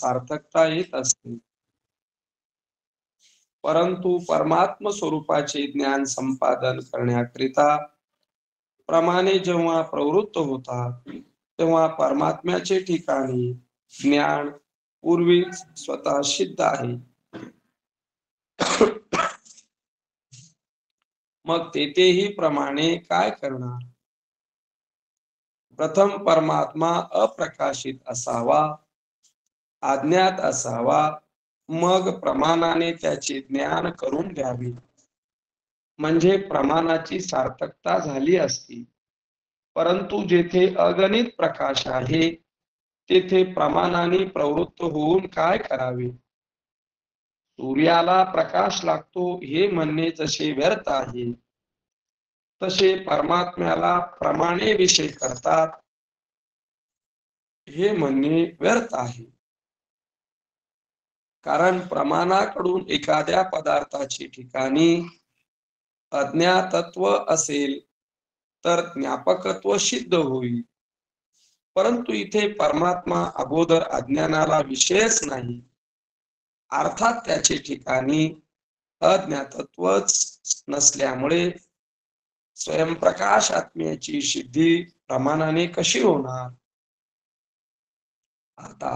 सार्थकता येत असते. परंतु परमात्म स्वरूपाचे ज्ञान संपादन करण्याकरिता प्रमाणे जेव्हा प्रवृत्त होतात तेव्हा परमात्म्याचे ठिकाणी ज्ञान पूर्वीच स्वतः सिद्ध आहे. मग तेथेही प्रमाणे काय करणार? प्रथम परमात्मा अप्रकाशित असावा, अज्ञात असावा, मग प्रमाणाने त्याचे ज्ञान करून घ्यावे, म्हणजे प्रमाणाची सार्थकता झाली असती. परंतु जेथे अगणित प्रकाश आहे तेथे प्रमाणाने प्रवृत्त होऊन काय करावे? सूर्याला प्रकाश लागतो हे म्हणणे जसे व्यर्थ आहे, तसे परमात्म्याला प्रमाणे विषय करतात हे म्हणणे व्यर्थ आहे. कारण प्रमाणाकडून एखाद्या पदार्थाची ठिकाणी अज्ञातत्व असेल तर ज्ञापकत्व सिद्ध होईल. परंतु इथे परमात्मा अगोदर अज्ञानाला विषयच नाही, अर्थात त्याचे ठिकाणी अज्ञातत्वच नसल्यामुळे स्वयंप्रकाश आत्म्याची सिद्धी प्रमाणाने कशी होणार? आता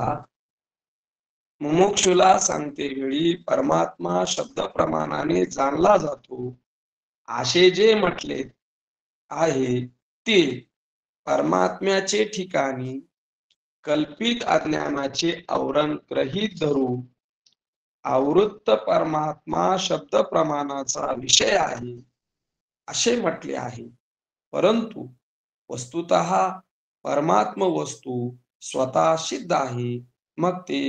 मुमुक्षुला सांगते वेळी परमात्मा शब्द प्रमाणाने जाणला जातो असे जे म्हटले आहे ते परमात्म्याचे ठिकाणी कल्पित अज्ञानाचे आवरण ग्रहित धरून आवृत्त परमात्मा शब्द प्रमाणाचा विषय आहे असे म्हटले आहे. परंतु वस्तुतः परमात्म वस्तू स्वतः सिद्ध आहे. मग ते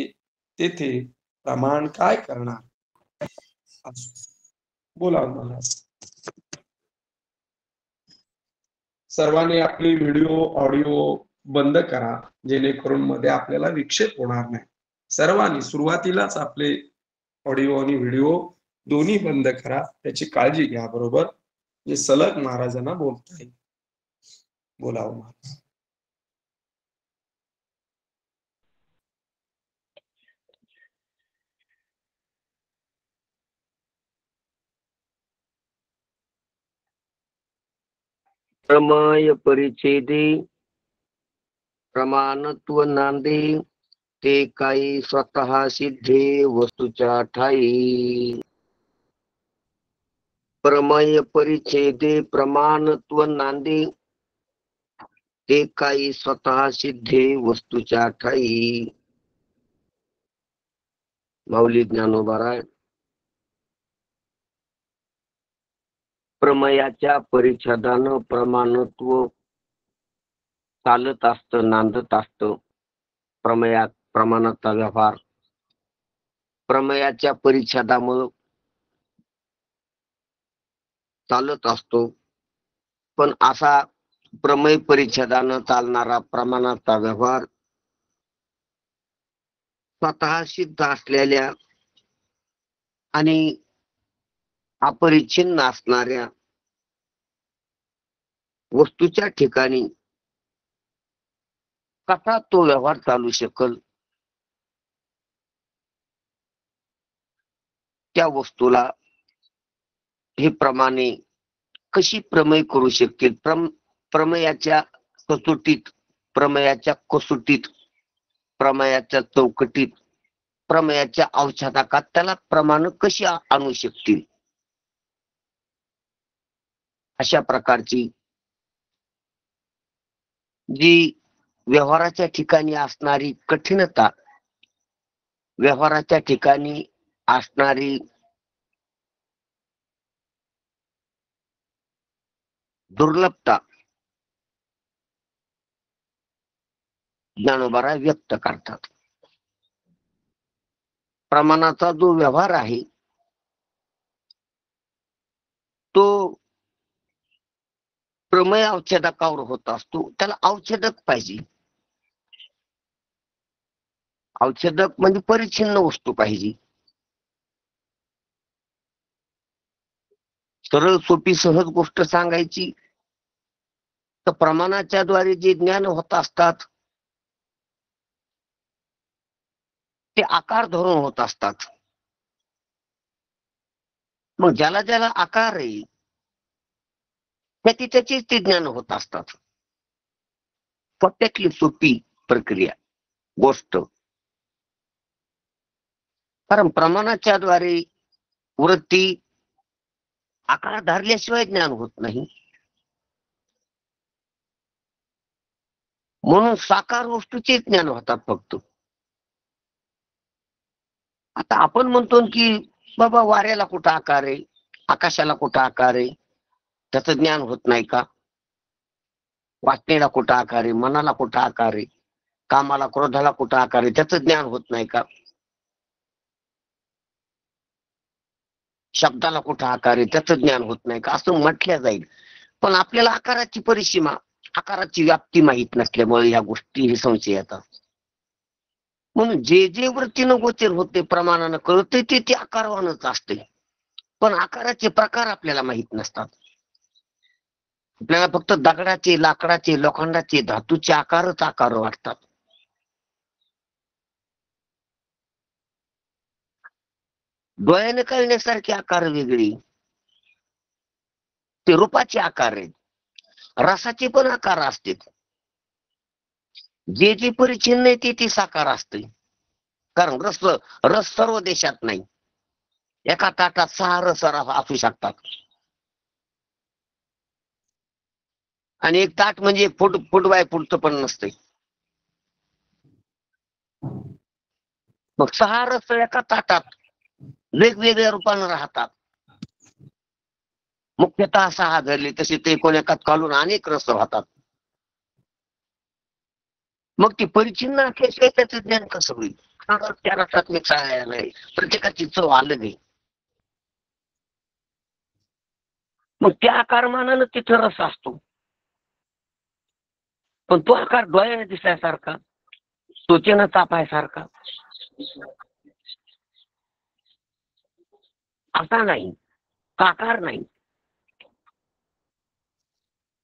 तेथे प्रमाण काय करणार? बोला मला. सर्वांनी आपली व्हिडिओ ऑडिओ बंद करा, जेणेकरून मध्ये आपल्याला विक्षेप होणार नाही. सर्वांनी सुरुवातीलाच आपले ऑडिओ आणि व्हिडिओ दोन्ही बंद करा, त्याची काळजी घ्या. बरोबर, जे सलग महाराजांना बोलताय. बोलावं महाराज. प्रमय परिच्छेदे प्रमाणत्व नांदे ते काही स्वतः सिद्धे वस्तूच्या ठाई. प्रमय परिच्छेदे प्रमाणत्व नांदे ते काही स्वतः सिद्धे वस्तूच्या ठाई. माऊली ज्ञानोबा. प्रमयाच्या परिच्छेदानं प्रमाणत्व चालत असत, नांदत असत. प्रमाणाचा व्यवहार प्रमयाच्या परिच्छेदामुळे चालत असतो. पण असा प्रमेय परिच्छेदानं चालणारा प्रमाणाचा व्यवहार स्वतः सिद्ध असलेल्या आणि अपरिच्छिन्न असणाऱ्या वस्तूच्या ठिकाणी कसा तो व्यवहार चालू शकल? त्या वस्तूला हे प्रमाणे कशी प्रमेय करू शकतील? प्रमेयाच्या कसोटीत, प्रमेयाच्या कसोटीत, प्रमेयाच्या चौकटीत, प्रमेयाच्या औषधाकात त्याला प्रमाण कशी आणू शकतील? अशा प्रकारची जी व्यवहाराच्या ठिकाणी असणारी कठीणता, व्यवहाराच्या ठिकाणी असणारी दुर्लभता ज्ञानोबा व्यक्त करतात. प्रमाणाचा जो व्यवहार आहे तो प्रमेय औषधकावर होत असतो. त्याला औषधक पाहिजे. औषधक म्हणजे परिच्छिन्न वस्तू पाहिजे. सरळ सोपी सहज गोष्ट सांगायची तर प्रमाणाच्या द्वारे जे ज्ञान होत असतात ते आकार धरून होत असतात. मग ज्याला ज्याला आकार आहे त्याचीच ते ज्ञान होत असतात. सोप्यातली सोपी प्रक्रिया गोष्ट. कारण प्रमाणाच्या द्वारे वृत्ती आकार धरल्याशिवाय ज्ञान होत नाही. म्हणून साकार वस्तूचे ज्ञान होतात फक्त. आता आपण म्हणतो की बाबा वाऱ्याला कुठं आकार आहे, आकाशाला कुठं आकार आहे, त्याचं ज्ञान होत नाही का? वाटणीला कुठं आकार आहे, मनाला कुठं आकार आहे, कामाला क्रोधाला कुठं आकार आहे, त्याचं ज्ञान होत नाही का? शब्दाला कुठं आकार आहे, त्याचं ज्ञान होत नाही का? असं म्हटल्या जाईल. पण आपल्याला आकाराची परिसीमा, आकाराची व्याप्ती माहीत नसल्यामुळे या गोष्टी हे संशय येतात. म्हणून जे जे वृत्तीनं गोचर होते, प्रमाणानं कळते ते आकारवानच असते. पण आकाराचे प्रकार आपल्याला माहित नसतात. आपल्याला फक्त दगडाचे, लाकडाचे, लोखंडाचे, धातूचे आकारच आकार वाटतात. डोळ्याने कळण्यासारखे आकार वेगळे, ते रूपाचे आकार आहेत. रसाचे पण आकार असतात. जे जे परिचिन्न आहे ते साकार असते. कारण रस सर्व देशात नाही. एका ताटात 6 रस असू शकतात. आणि एक ताट म्हणजे फूट बाय फूटचं पण नसते. मग 6 रस एका ताटात वेगवेगळ्या रूपानं राहतात. मुख्यतः 6 धरले तसे ते कोण एकात घालून अनेक रस राहतात. मग ती परिचिन्न असल्याशिवाय त्याचं ज्ञान कसं होईल? त्या रसात मिसळायला नाही, प्रत्येकाची चव अलग आहे. मग त्या आकारमानानं तिथं रस असतो. पण तो आकार डोळ्याने दिसायसारखा, त्वचेनं तापायसारखा असा नाही, आकार नाही.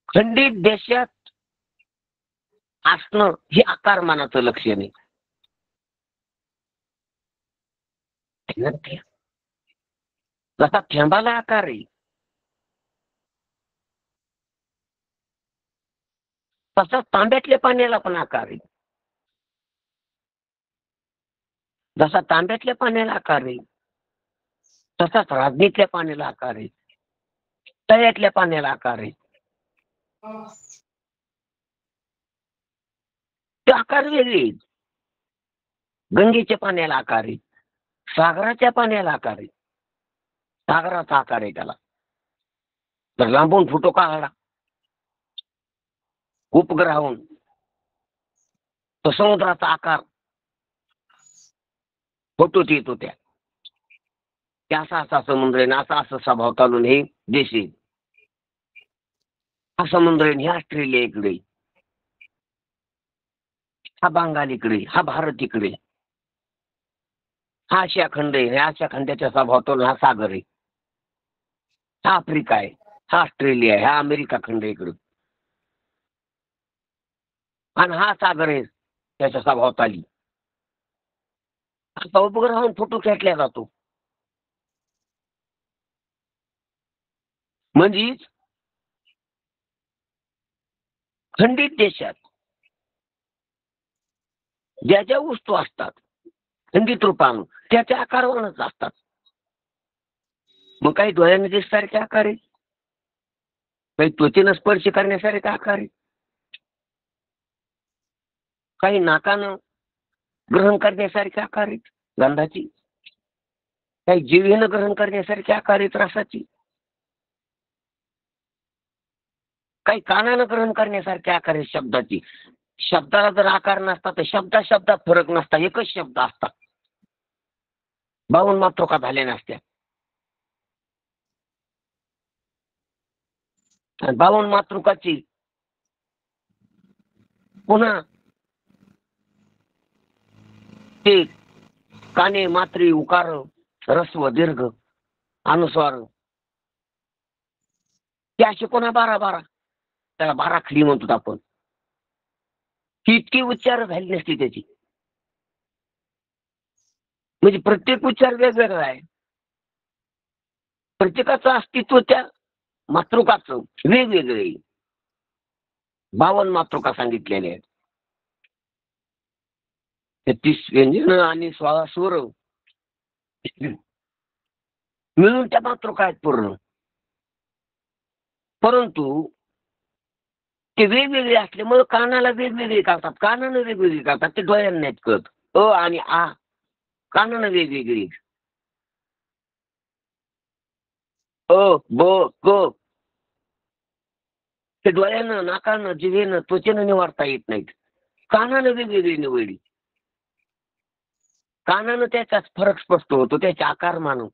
खंडित देशात असणं हे आकारमानाचं लक्षण आहे. जसा थेंबाला आकार आहे तसा तांब्यातल्या पाण्याला पण आकार आहे. जसा तांब्यातल्या पाण्याला आकार आहे तसाच राजनीतल्या पाण्याला आकार आहे, तळ्यातल्या पाण्याला आकार आहे. ते आकार वेगळे आहेत. गंगेच्या पाण्याला आकार आहे, सागराच्या पाण्याला आकार आहे. सागराचा आकार आहे त्याला. तर लांबून फोटो काढला उपग्रहाहून तो समुद्राचा आकार फोटोत येत होत्या. असा असा समुद्र आहे, असा असा स्वभाव चालून हे देश आहे. हा समुद्र आहे, हा ऑस्ट्रेलिया इकडे, हा बंगाल इकडे, हा भारत इकडे, हा आशिया खंड आहे, ह्या आशिया खंडाच्या स्वभावातून हा सागर आहे, हा आफ्रिका आहे, हा ऑस्ट्रेलिया आहे, हा अमेरिका खंड इकडे, आणि हा सागर आहे त्याच्या स्वभावताली. असा उपग्रहाहून फोटो खेचला जातो. म्हणजेच खंडित देशात ज्या ज्या वस्तू असतात खंडित रूपानं त्याच्या आकारावरच असतात. मग काही डोळ्याने दिसण्यासारखे आकार आहे, काही त्वचेनं स्पर्श करण्यासारखे आकार आहे, काही नाकानं ग्रहण करण्यासारखे आकार आहेत गंधाची, काही जिव्हेनं ग्रहण करण्यासारखे आकार आहेत रसाची, काही कानानं ग्रहण करण्यासारखे आकार आहेत शब्दाची. शब्दाला जर आकार नसता तर शब्दात फरक नसता, एकच शब्द असतात. 52 मातृका झाल्या नसत्या. 52 मातृकाची पुन्हा ते काने, मात्री, उकार, ऱ्हस्व, दीर्घ, अनुस्वार ते असे पुन्हा 12 त्याला 12 खडी म्हणतो आपण. ही इतकी उच्चार झाली नसती त्याची. म्हणजे प्रत्येक उच्चार वेगवेगळा आहे. प्रत्येकाचं अस्तित्व त्या मातृकाचं वेगवेगळे 52 मातृका सांगितलेल्या आहेत. 33 व्यंजन आणि 16 स्वर मिळून त्या मातृका आहेत पूर्ण. परंतु ते वेगवेगळे असल्यामुळे कानाला वेगवेगळे करतात, कानानं वेगवेगळे करतात, ते डोळ्यांना नाहीत कळत. अ आणि आ कानानं वेगवेगळी. अ ब क ते डोळ्यानं, नाकानं, जिभेनं, त्वचेनं निवारता येत नाहीत. कानानं वेगवेगळी निवडली. कानानं त्याचा फरक स्पष्ट होतो, त्याचा आकारमान,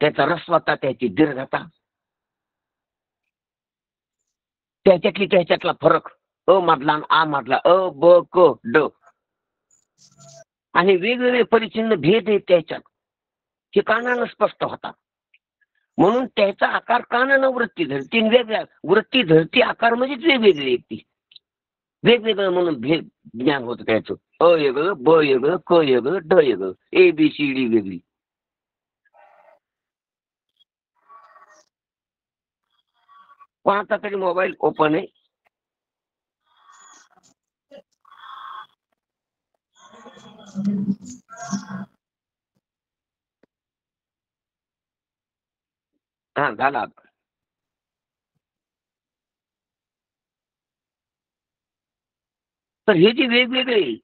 त्याचा रस्वता, त्याची दीर्घता, त्याच्यातला फरक. अ मधला आणि आ मधला, अ ब क ड, आणि वेगवेगळे परिचिन्न भेद आहेत त्याच्यात, हे कानानं स्पष्ट होतात. म्हणून त्याचा आकार कानानं वृत्ती धरती, वेगळ्या वृत्ती धरती आकार म्हणजेच वेगवेगळी येते. वेगवेगळं म्हणून भेद ज्ञान होतं त्याचं. अ वेगळं, ब वेगळं, क वेगळं, ड वेगळं, ए बी सी डी वेगळी. कोणाचा तरी मोबाईल ओपन आहे. हा झाला. तर हे जे वेगवेगळे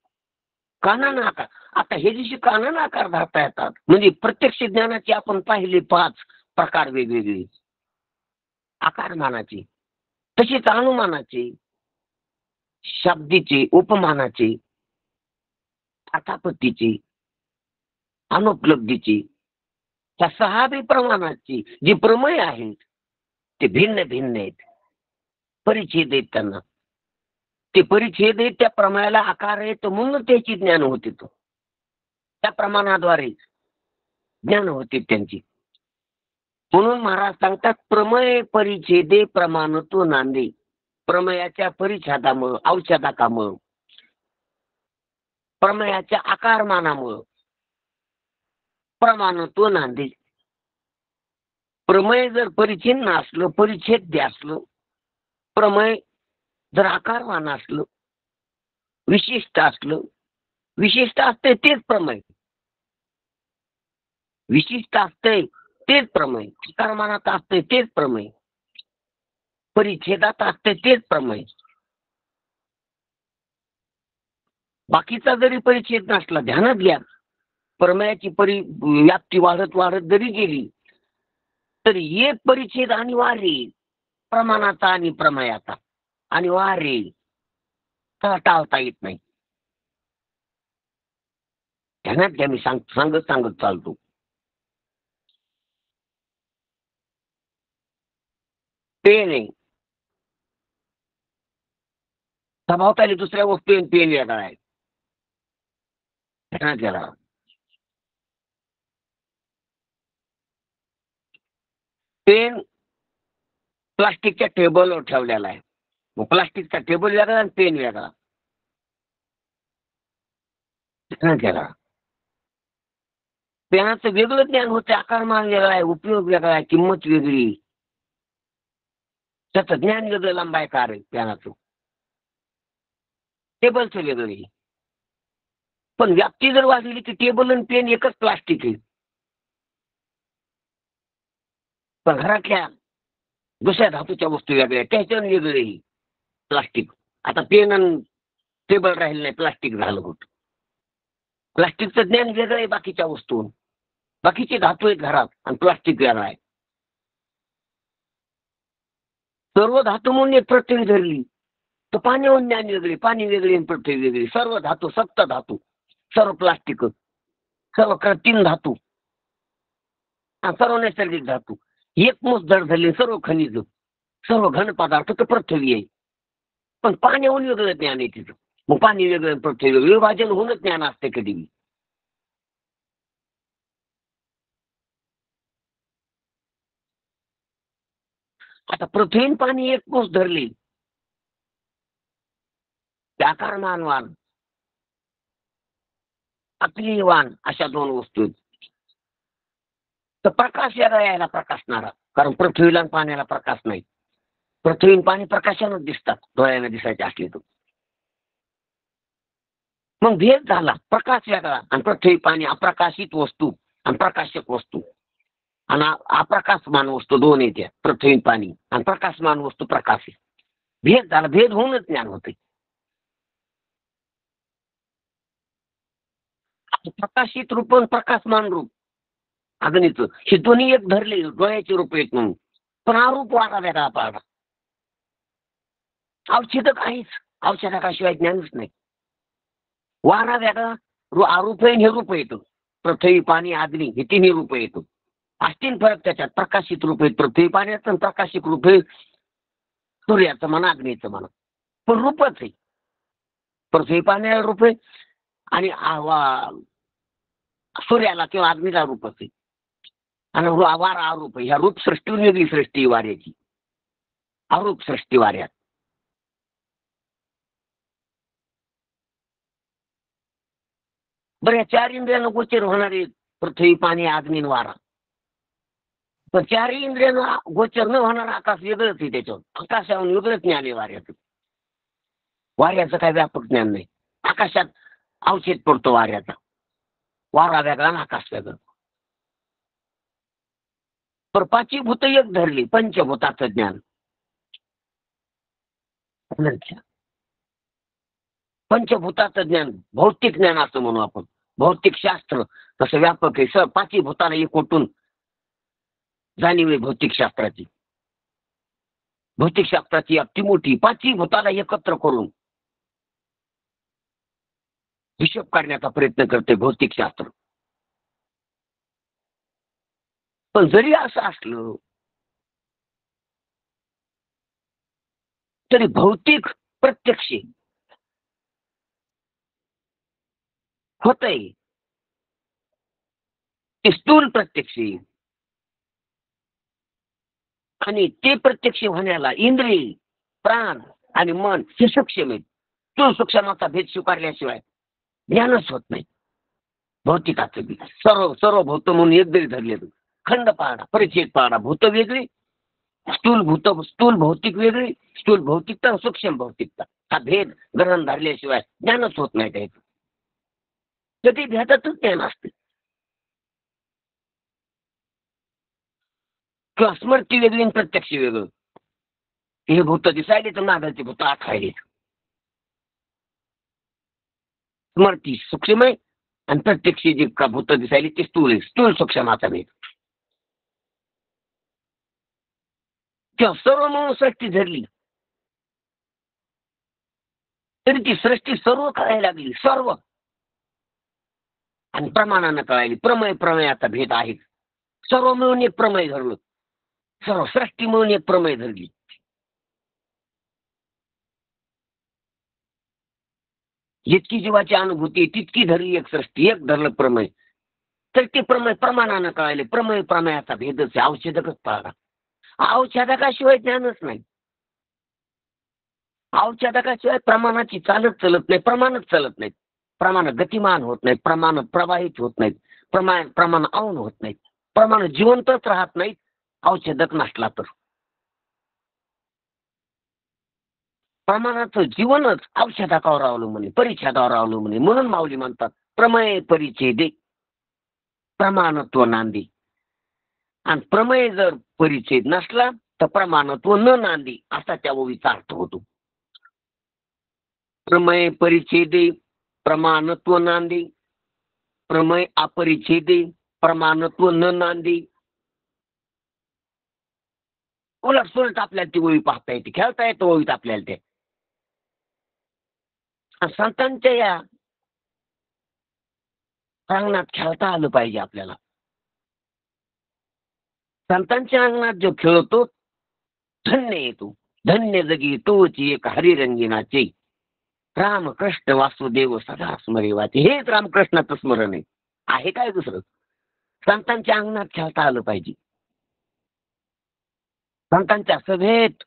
कानानं आकार, आता हे जे कानानं आकार धरता येतात, म्हणजे प्रत्यक्ष ज्ञानाचे आपण पाहिले 5 प्रकार वेगवेगळे आकारमानाचे, तसेच अनुमानाचे, शब्दीचे, उपमानाचे, अर्थापत्तीचे, अनुपलब्धीचे, त्या 6 प्रमाणाची जी प्रमेय आहेत ते भिन्न भिन्न आहेत. परिच्छेद आहेत त्यांना. ते परिच्छेद आहेत, त्या प्रमेयाला आकार आहेत म्हणून त्याची ज्ञान होते. तो त्या प्रमाणाद्वारे ज्ञान होते त्यांची. म्हणून महाराज सांगतात, प्रमेय परिच्छेदे प्रमाणत्व नांदे. प्रमेयाच्या परिच्छेदामुळं, औषधाकामुळं, प्रमेयाच्या आकारमानामुळं प्रमाणत्व नांदे. प्रमेय जर परिचिन्न असलं, परिच्छेद असलं, प्रमेय जर आकारमान असलं, विशिष्ट असलं, विशिष्ट असते तेच प्रमेय, विशिष्ट असते तेच प्रमेय, आकारमानात असते तेच प्रमेय, परिच्छेदात असते तेच प्रमेय. बाकीचा जरी परिच्छेद नसला, ध्यानात घ्या, प्रमेयाची व्याप्ती वाढत वाढत जरी गेली तरी एक परिच्छेद अनिवार्य येईल, प्रमाणाचा आणि प्रमेयाचा अनिवार्य येईल, त्याला टाळता येत नाही. ध्यानात घ्या, मी सांगत चालतो. पेन आहे, सभोवताली दुसऱ्या वस्तू पेन वेगळा आहे. ध्यानात घ्या. पेन प्लास्टिकच्या टेबलवर ठेवलेला आहे, मग प्लास्टिकचा टेबल वेगळा आणि पेन वेगळा. ध्यानात घ्या. पेनाचं वेगळं ज्ञान होते, आकारमान वेगळा आहे, उपयोग वेगळा आहे, किंमत वेगळी, त्याचं ज्ञान वेगळं, लांबाय कार आहे पेनाचं, टेबलचं वेगळं. पण व्याप्ती जर वाढली की टेबल आणि पेन एकच प्लास्टिक आहे. पण घरातल्या दुसऱ्या धातूच्या वस्तू वेगळ्या, त्याच्यानं वेगळे प्लास्टिक. आता पेन आणि टेबल राहिलं नाही, प्लास्टिक झालं होतं. प्लास्टिकचं ज्ञान वेगळं आहे बाकीच्या वस्तू, बाकीचे धातू आहेत घरात आणि प्लास्टिक वेगळा आहे. सर्व धातू म्हणून एक पृथ्वी धरली तर पाण्यावर ज्ञान वेगळे, पाणी वेगळे, पृथ्वी वेगळी. सर्व धातू, सप्त धातू, सर्व प्लास्टिक, सर्व कृत्रिम धातू, सर्व नैसर्गिक धातू, एक मुस धड धरली, सर्व खनिज, सर्व घन पदार्थ तर पृथ्वी आहे. पण पाण्याहून वेगळं ज्ञान आहे तिथं. मग पाणी वेगळं, पृथ्वी वेगळं, विभाजन होऊनच ज्ञान असते कधी. आता पृथ्वी पाणी एक मुस धरली, आकारमानवान अक्ली वाण अशा दोन वस्तू आहेत. तर प्रकाश याला यायला प्रकाशणारा, कारण पृथ्वीला आणि पाण्याला प्रकाश नाही. पृथ्वी आणि पाणी प्रकाशानच दिसतात, डोळ्याने दिसायचे असले तर. मग भेद झाला, प्रकाश वेगळा आणि पृथ्वी पाणी अप्रकाशित वस्तू आणि प्रकाशक वस्तू आणि अप्रकाशमान वस्तू दोन येत्या, पृथ्वी आणि पाणी आणि प्रकाशमान वस्तू प्रकाश आहे. भेद झाला, भेद होऊनच ज्ञान होते. प्रकाशित रूप आणि प्रकाशमान रूप अग्नीचं हे दोन्ही एक धरले, डोळ्याचे रूप आहेत म्हणून, पण हा रूप वागा वेगळा पाडा. औषधक आहेच, औषधकाशिवाय ज्ञानच नाही. वारा वेगळा, आरूप आहे हे रूप येतं. पृथ्वी पाणी अग्नी हे तिन्ही रूप येतं. असतील फरक त्याच्यात. प्रकाशित रूप आहे पृथ्वी पाण्याचं आणि प्रकाशित रूप आहे सूर्याचं म्हणा, अग्नीचं म्हणा, पण रूपच आहे. पृथ्वी पाण्याला रूप आहे आणि सूर्याला किंवा अग्नीला रूपच आहे. आणि वारा अरूप आहे. ह्या रूप सृष्टी वेगळी सृष्टी वाऱ्याची, अरूप सृष्टी वाऱ्यात. बरं, या चार इंद्रियानं गोचर होणारे पृथ्वी पाणी अग्नी आणि वारा. पण चारही इंद्रियानं गोचर न होणारा आकाश वेगळंच आहे. त्याच्यावर आकाशाहून वेगळंच ज्ञान आहे वाऱ्याचं. वाऱ्याचं काही व्यापक ज्ञान नाही. आकाशात अवच्छेद पडतो वाऱ्याचा. वारा वेगळा आणि आकाश वेगळं. पण पाचही भूत एक धरली, पंचभूताचं ज्ञान. पंचभूताचं ज्ञान, भौतिक ज्ञान असं म्हणू आपण. भौतिक शास्त्र तसं व्यापक आहे. पाचही भूताला एकवटून जाणीव आहे भौतिक शास्त्राची. भौतिक शास्त्राची अति मोठी, पाचही भूताला एकत्र करून हिशोब काढण्याचा प्रयत्न करते भौतिक शास्त्र. पण जरी असं असलं तरी भौतिक प्रत्यक्ष होतंय, ते स्थूल प्रत्यक्ष आणि ते प्रत्यक्ष होण्याला इंद्रिय, प्राण आणि मन हे सूक्ष्म आहेत. स्थूल सूक्ष्माचा भेद स्वीकारल्याशिवाय ज्ञानच होत नाही. भौतिकाचं बी सर्व सर्व भूत म्हणून एक जरी धरले, खंड पाहणा, परिच्छेद पाहणा, भूत वेगळी, स्थूल भौतिक वेगळी, स्थूल भौतिकता आणि सूक्ष्म भौतिकता हा भेद ग्रहण धरल्याशिवाय ज्ञानच होत नाही. त्याचं कधी भेदातच ज्ञान असते. किंवा स्मृती वेगळी आणि प्रत्यक्ष वेगळं. हे भूत दिसायले तर नागाचे भूत आखायले. स्मृती सूक्ष्म आहे आणि प्रत्यक्ष जे का भूत दिसायले ते स्थूल आहे. स्थूल सूक्ष्माचा भेद. किंवा सर्व म्हणून सृष्टी धरली तरी ती सृष्टी सर्व कळायला लागली, सर्व. आणि प्रमाणानं कळायली. प्रमेय प्रमेयाचा भेद आहे. सर्व मिळून एक प्रमेय धरलं, सर्व सृष्टी मिळून एक प्रमेय धरली. जितकी जीवाची अनुभूती तितकी धरली एक सृष्टी, एक धरलं प्रमेय. तर ते प्रमेय प्रमाणानं कळायले. प्रमेय प्रमेयाचा भेदच आहे. औषधकच पाहणा. औषधकाशिवाय ज्ञानच नाही. औषधकाशिवाय प्रमाणाची चालत चलत नाही, प्रमाणच चलत नाहीत. प्रमाण गतिमान होत नाहीत, प्रमाण प्रवाहित होत नाहीत, प्रमाण औन होत नाहीत, प्रमाण जिवंतच राहत नाहीत औषधक नसला तर. प्रमाणाचं जीवनच औषधावर अवलंबून आहे, परिच्छेदावर अवलंबून आहे. म्हणून माऊली म्हणतात प्रमेय परिच्छेदे प्रमाणत्व नांदी. आणि प्रमेय जर परिच्छेद नसला तर प्रमाणत्व न नांदी असा त्या ओवीचा अर्थ होतो. प्रमेय परिच्छेदे प्रमाणत्व नांदी, प्रमेय अपरिच्छेदे प्रमाणत्व न नांदी. उलट सुलट आपल्याला ती ओवी पाहता येते, खेळता येतं ओवीत आपल्याला. ते संतांच्या या अंगणात खेळता आलं पाहिजे आपल्याला. संतांच्या अंगणात जो खेळतो धन्य येतो. धन्य जगी तोची एक हरिरंगिनाचे, रामकृष्ण वासुदेव सदा स्मरे वाचे. हेच रामकृष्णाचं स्मरण आहे काय दुसरं? संतांच्या अंगणात खेळता आलं पाहिजे. संतांच्या सभेत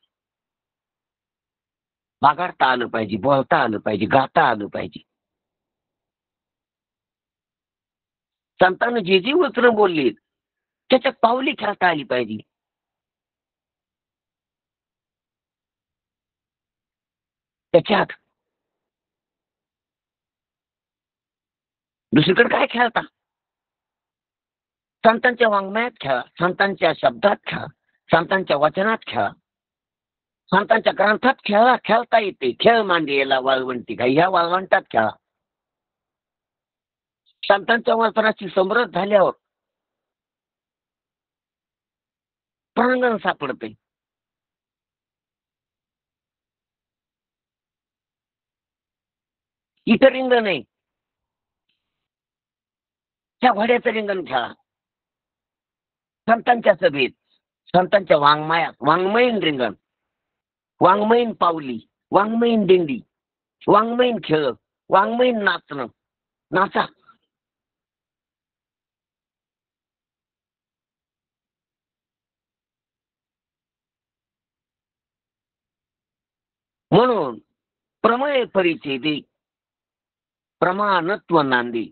बागाडता आलं पाहिजे, बोलता आलं पाहिजे, गाता आलं पाहिजे. संतांना जे जे वचनं बोललीत त्याच्यात पावली खेळता आली पाहिजे. त्याच्यात दुसरीकडे काय खेळता? संतांच्या वाङ्मयात खेळा, संतांच्या शब्दात खेळा, संतांच्या वचनात खेळा, संतांच्या ग्रंथात खेळता येते. खेळ मांडीला वाळवंटी का ह्या वाळवंटात खेळा. संतांच्या वचनाची समृद्ध झाल्यावर प्रांगण सापडते. इतर रिंगण नाही, त्या घोड्याचं रिंगण खेळा. संतांच्या सभेत, संतांच्या वाङ्मयात, वाङ्मयीन रिंगण, वाङ्मयीन पावली, वाङ्मयीन दिंडी, वाङ्मयीन खेळ, वाङ्मयीन नाचणं, नाचा. म्हणून प्रमेय परिच्छेदी प्रमाणत्व नांदी.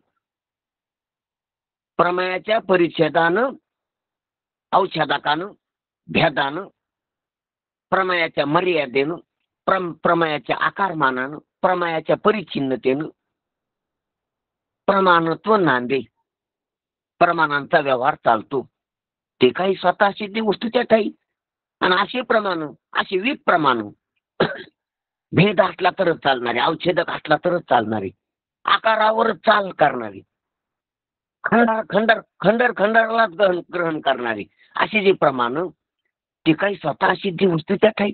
प्रमेयाच्या परिच्छेदानं, औषधाकानं, भेदानं, प्रमेयाच्या मर्यादेनं, प्रमेयाच्या आकारमानानं, प्रमेयाच्या परिच्छिन्नतेनं प्रमाणत्व नांदे. प्रमाणांचा व्यवहार चालतो. ते काही स्वतः सिद्धी वस्तूच्या ठाई आणि असे प्रमाण, असे विप प्रमाण भेद असला तरच चालणारे, औच्छेदक असला तरच चालणारे, आकारावरच चाल करणारी, खंडालाच ग्रहण करणारी अशी जी प्रमाण, ती काही स्वतः सिद्धी वस्तूच्या ठाई.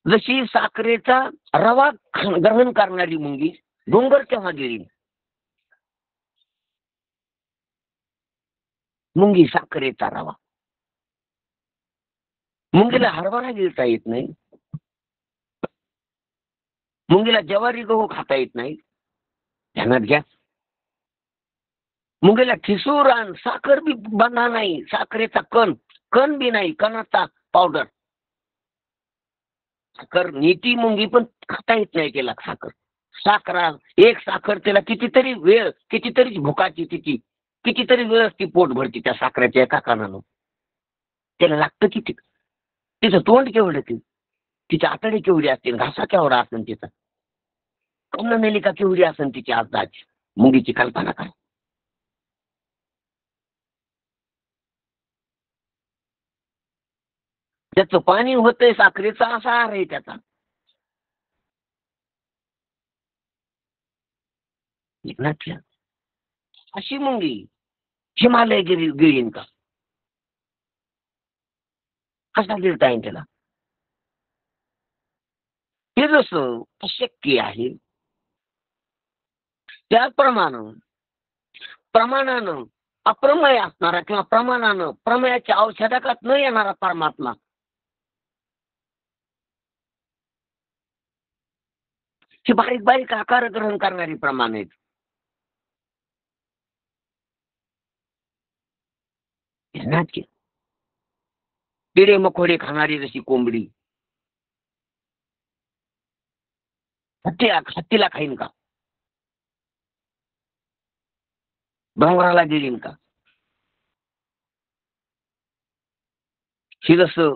जशी साखरेचा रवा ग्रहण करणारी मुंगी डोंगर केव्हा गिळीन? मुंगी साखरेचा रवा. मुंगीला हरभरा गिळता येत नाही, मुंगीला ज्वारी गहू खाता येत नाही. ध्यानात घ्या. मुंगीला ठिसूर आणि साखर बी बंधा नाही, साखरेचा कण बी नाही, कणाचा पावडर. साखर नीती मुंगी पण खाता येत नाही त्याला. साखरा एक साखर त्याला कितीतरी वेळ, कितीतरी भुकाची तिची, कितीतरी वेळ ती पोट भरती त्या साखरेच्या एका कानानं. त्याला लागतं किती? तिचं तोंड केवढं, तिच्या आतडे केवढी असतील, घासा केवढा असेल तिचा, अन्ननलिका केवढी असेल तिची अंदाज. मुंगीची कल्पना करा. त्याचं पाणी होतंय साखरेचा असा आहे त्याचा. अशी मुंगी हिमालय गिळीन का? कसा गिळता येईल त्याला? हे जसं अशक्य आहे त्याप्रमाणे प्रमाणानं अप्रमेय असणारा किंवा प्रमाणानं प्रमेयाच्या औषधाकात न येणारा परमात्मा ही बारीक बारीक आकार ग्रहण करणारी प्रमाण आहेत. किडे मकोडे खाणारी जशी कोंबडी हत्तीला खाईन का? डोंगराला गिळीन का? हे जसं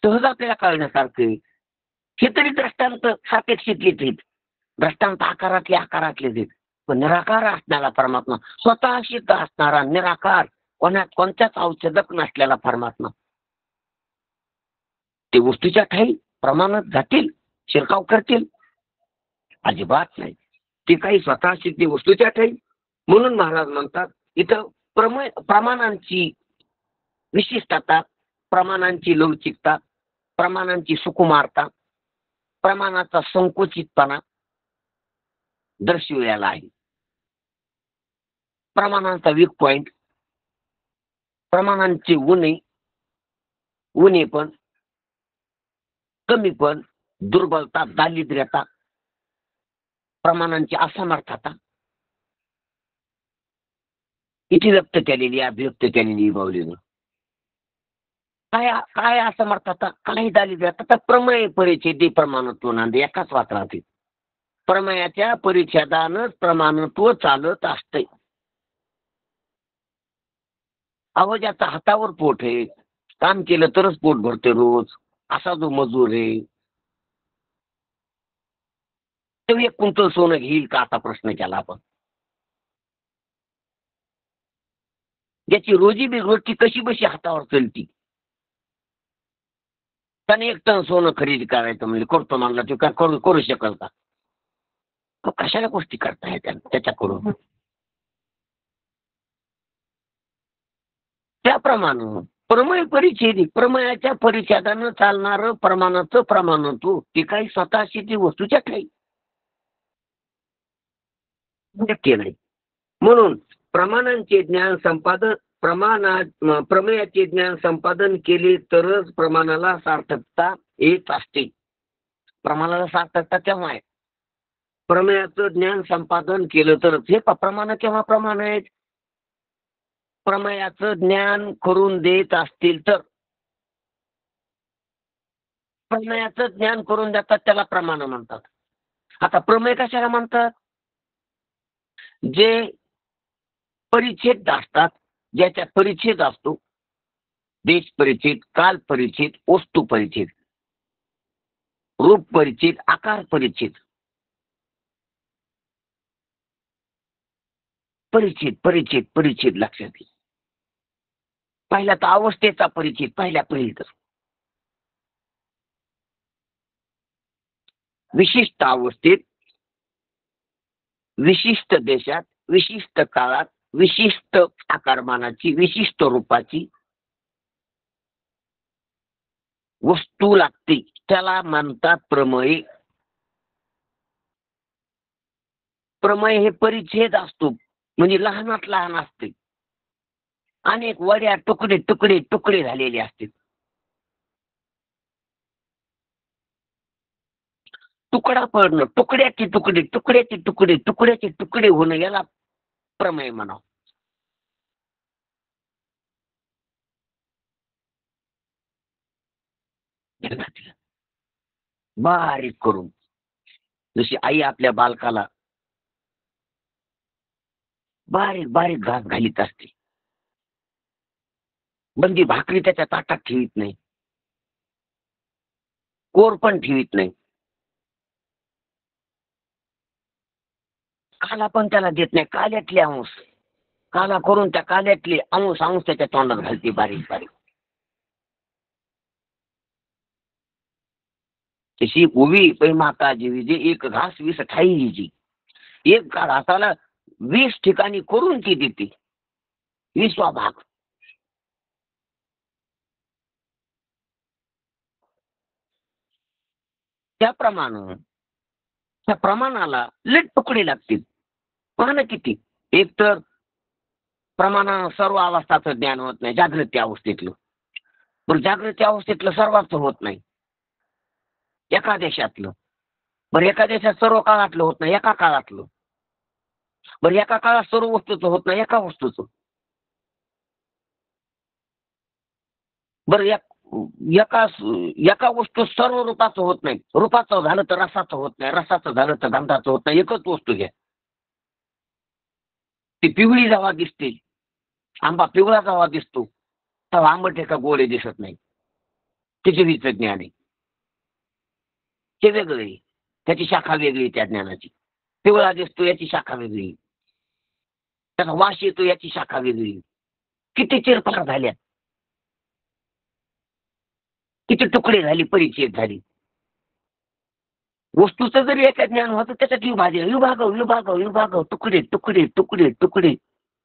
सहज आपल्याला कळण्यासारखं. हे तरी दृष्टांत सापेक्षितलेच आहेत, दृष्टांत आकारातलेच आहेत. पण निराकार असणारा परमात्मा, स्वतः सिद्ध असणारा निराकार, कोणत्याच औषधक नसलेला परमात्मा, ते वस्तूच्या ठाई प्रमाणात जातील, शिरकाव करतील? अजिबात नाही. ती काही स्वतः सिद्धी वस्तूच्या ठाई. म्हणून महाराज म्हणतात इथं प्रमाणांची विशिष्टता, प्रमाणांची लवचिकता, प्रमाणांची सुकुमारता, प्रमाणाचा संकुचितपणा दर्शविलेला आहे. प्रमाणांचा वीक पॉइंट, प्रमाणांचे उणेपण, कमीपण, दुर्बलता, दारिद्र्यता, प्रमाणांची असमर्थता इथे व्यक्त केलेली, अभिव्यक्त केलेली बावलीनं. काय असमर्थता, काय दारिद्र्यता? प्रमेय परिच्छेदी प्रमाणत्व नांदे एकाच वाक्यात. प्रमेयाच्या परिच्छेदानच प्रमाणत्व चालत असते. अहो ज्याचा हातावर पोट आहे, काम केलं तरच पोट भरते रोज, असा जो मजूर आहे तो 1 क्विंटल सोनं घेईल का, असा प्रश्न केला आपण. ज्याची रोजी कशी बशी हातावर चलती, त्याने 1 टन सोनं खरेदी करायचं म्हणजे करतो म्हणला, तो काय करू शकल का? तो कशाला गोष्टी करताय त्याच्याकडून. त्याप्रमाणे प्रमेय परिच्छेदी, प्रमेयाच्या परिच्छेदानं चालणारं प्रमाणाचं प्रमाणत्व ते काही स्वतःशी ती वस्तूच्या काही शक्य नाही. म्हणून प्रमाणांचे ज्ञान संपादन प्रमेयाचे ज्ञान संपादन केले तरच प्रमाणाला सार्थकता येत असते. प्रमाणाला सार्थकता केव्हा आहे? प्रमेयाचं ज्ञान संपादन केलं तरच. हे प्रमाण केव्हा प्रमाण आहेत? प्रमेयाचं ज्ञान करून देत असतील तर. प्रमेयाचं ज्ञान करून देतात त्याला प्रमाण म्हणतात. आता प्रमेय कशाला म्हणतात? जे परिच्छेद असतात, ज्याच्या परिच्छेद असतो, देश परिच्छेद, काल परिच्छेद, वस्तू परिच्छेद, रूप परिच्छेद, आकार परिच्छेद. परिच्छेद परिच्छेद परिच्छेद लक्षात घे. पहिला तर अवस्थेचा परिच्छेद, पहिली तर विशिष्ट अवस्थेत, विशिष्ट देशात, विशिष्ट काळात, विशिष्ट आकारमानाची, विशिष्ट रूपाची वस्तू लागते, त्याला म्हणतात प्रमेय. प्रमेय हे परिच्छेद असतो, म्हणजे लहानात लहान असते, अनेक वड्या तुकडे तुकडे तुकडे झालेले असते. तुकडा पडणं, तुकड्याचे तुकडे तुकड्याचे तुकडे तुकड्याचे तुकडे होणं, याला प्रमेय म्हणावं. बारीक करून, जशी आई आपल्या बालकाला बारीक बारीक घास घालीत असते. बंदी भाकरी त्याच्या ताटात ठेवीत नाही, कोर पण ठेवीत नाही, काला पण त्याला देत नाही. काल्यातले अंश काला करून त्या काल्यातले अंश अंश त्याच्या तोंडात घालते बारीक बारीक. तशी उभी पै माता जीवी, जे 1 घास 20 ठाई जी, 1 घासाला 20 ठिकाणी करून ती देते, 20वा भाग. त्याप्रमाणे त्या प्रमाणाला लट तुकडे लागतील. पाहणं किती. एक तर प्रमाणानं सर्व अवस्थाचं ज्ञान होत नाही, जागृती अवस्थेतलं. बरं, जागृती अवस्थेतलं सर्वांचं होत नाही, एका देशातलं. बरं, एका देशात सर्व काळातलं होत नाही, एका काळातलं. बरं, एका काळात सर्व वस्तूचं होत नाही, एका वस्तूचं. बरं, एका वस्तू सर्व रूपाचं होत नाही, रूपाचं झालं तर रसाचं होत नाही, रसाचं झालं तर गंधाचं होत नाही. एकच वस्तू घ्या, ती पिवळी जेव्हा दिसते, आंबा पिवळा जेव्हा दिसतो तेव्हा आंबट एका गोळे दिसत नाही. त्याचे विच ज्ञान आहे, ते वेगळे, त्याची शाखा वेगळी, त्या ज्ञानाची. पिवळा दिसतो याची शाखा वेगळी, त्याचा वास येतो याची शाखा वेगळी. किती चिरफार झाल्या, किती तुकडे झाली, परिच्छेद झाली. वस्तूचं जरी एक ज्ञान होतं, त्याच्यात विभाग, तुकडे तुकडे तुकडे तुकडे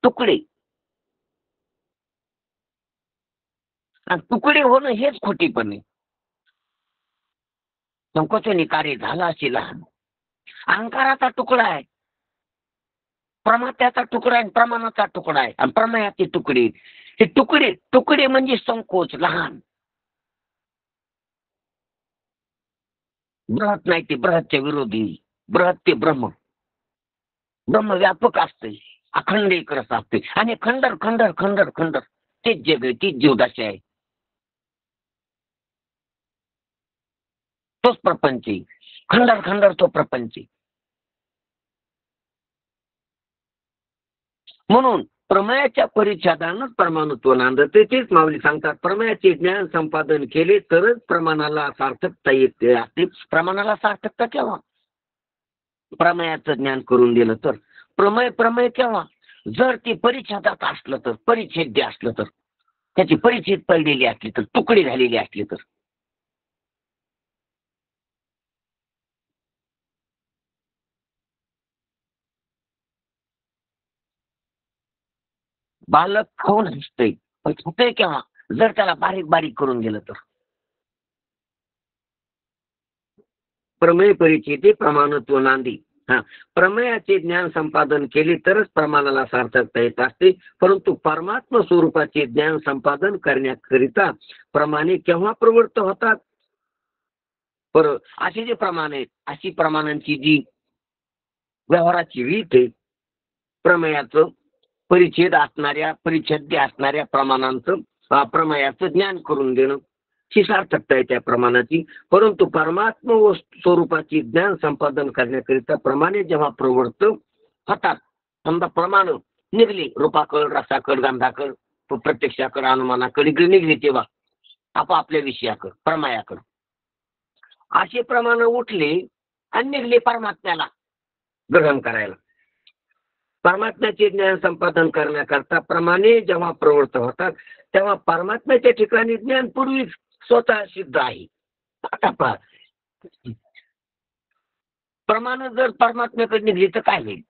तुकडे. आणि तुकडे होणं हेच खोटीपणे. संकोचनी कार्य झालं असे लहान. अहंकाराचा तुकडा आहे, प्रमात्याचा तुकडा आहे, प्रमाणाचा तुकडा आहे, आणि प्रमेयाचे तुकडे. हे तुकडे तुकडे म्हणजे संकोच, लहान. बृहत नाही ते बृहतच्या विरोधी. बृहत ते ब्रह्म. ब्रह्म व्यापक असते, अखंड एक रस असते, आणि खंडर खंडर खंडर खंडर तेच जग आहे, तीच जीवदाशी आहे. तोच प्रपंच, खंडर खंडर तो प्रपंच. म्हणून प्रमेयाच्या परिच्छेदानंच प्रमाणत्व नांदते. तेच माऊली सांगतात, प्रमेयाचे ज्ञान संपादन केले तरच प्रमाणाला सार्थकता येते. प्रमाणाला सार्थकता केव्हा? प्रमेयाचं ज्ञान करून दिलं तर. प्रमेय केव्हा? जर ते परिच्छेदात असलं तर, परिच्छेद्य असलं तर, त्याची परिच्छेद पडलेली असली तर, तुकडे झालेली असली तर. बालक खाऊन हसतंय, पण हसतंय केव्हा? जर त्याला बारीक बारीक करून दिलं तर. प्रमेय परिच्छेदे प्रमाणत्व नांदी. हा, प्रमेयाचे ज्ञान संपादन केले तरच प्रमाणाला सार्थकता येत असते. परंतु परमात्म स्वरूपाचे ज्ञान संपादन करण्याकरिता प्रमाणे केव्हा प्रवृत्त होतात? असे जे प्रमाण आहेत, अशी प्रमाणांची जी व्यवहाराची रीत आहे, प्रमेयाचं परिच्छेद्य असणाऱ्या प्रमाणांचं प्रमेयाचं ज्ञान करून देणं, ही सार्थकता आहे त्या प्रमाणाची. परंतु परमात्म स्वरूपाची ज्ञान संपादन करण्याकरिता प्रमाणे जेव्हा प्रवृत्त होतात, समजा प्रमाण निघली, रूपाकड, रसाकड, गंधाकड, प्रत्यक्षाकड, अनुमानाकड इकडे निघली, तेव्हा आपापल्या विषयाकड, प्रमायाकड असे प्रमाण उठले आणि निघले परमात्म्याला ग्रहण करायला. परमात्म्याचे ज्ञान संपादन करण्याकरता प्रमाणे जेव्हा प्रवृत्त होतात, तेव्हा परमात्म्याच्या ठिकाणी ज्ञान पूर्वीच स्वतः सिद्ध आहे. आता पहा, प्रमाण जर परमात्म्याकडे निघली तर काय होईल?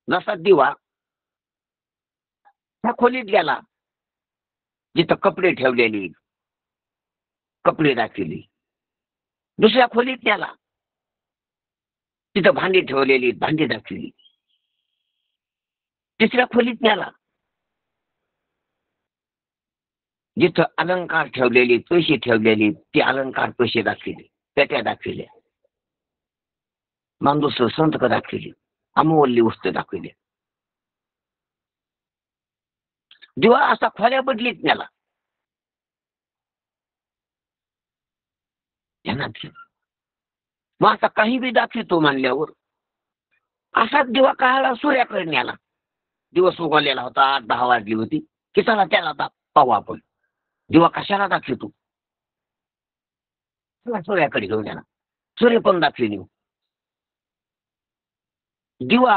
जसा दिवा त्या खोलीत गेला जिथं कपडे ठेवलेले, कपडे दाखवली. दुसऱ्या खोलीत गेला तिथं भांडी ठेवलेली, भांडी दाखवली. तिसऱ्या खोलीत गेला जिथं अलंकार ठेवलेले, पैसे ठेवलेले, ते अलंकार पैसे दाखवले, पेट्या दाखविल्या. मग दुसरं संतक दाखवली, अमूल्य वस्तू दाखवली. दिवा असा खोल्या बदलीत गेला. मग असा काही बी दाखवतो मानल्यावर असाच दिवा काळाला सूर्याकडे न्याला. दिवस उगवलेला होता, 8-10 वाजली होती, की चला त्याला पाहू आपण. दिवा कशाला दाखवतो? सूर्याकडे घेऊन गेला. सूर्य पण दाखविली. दिवा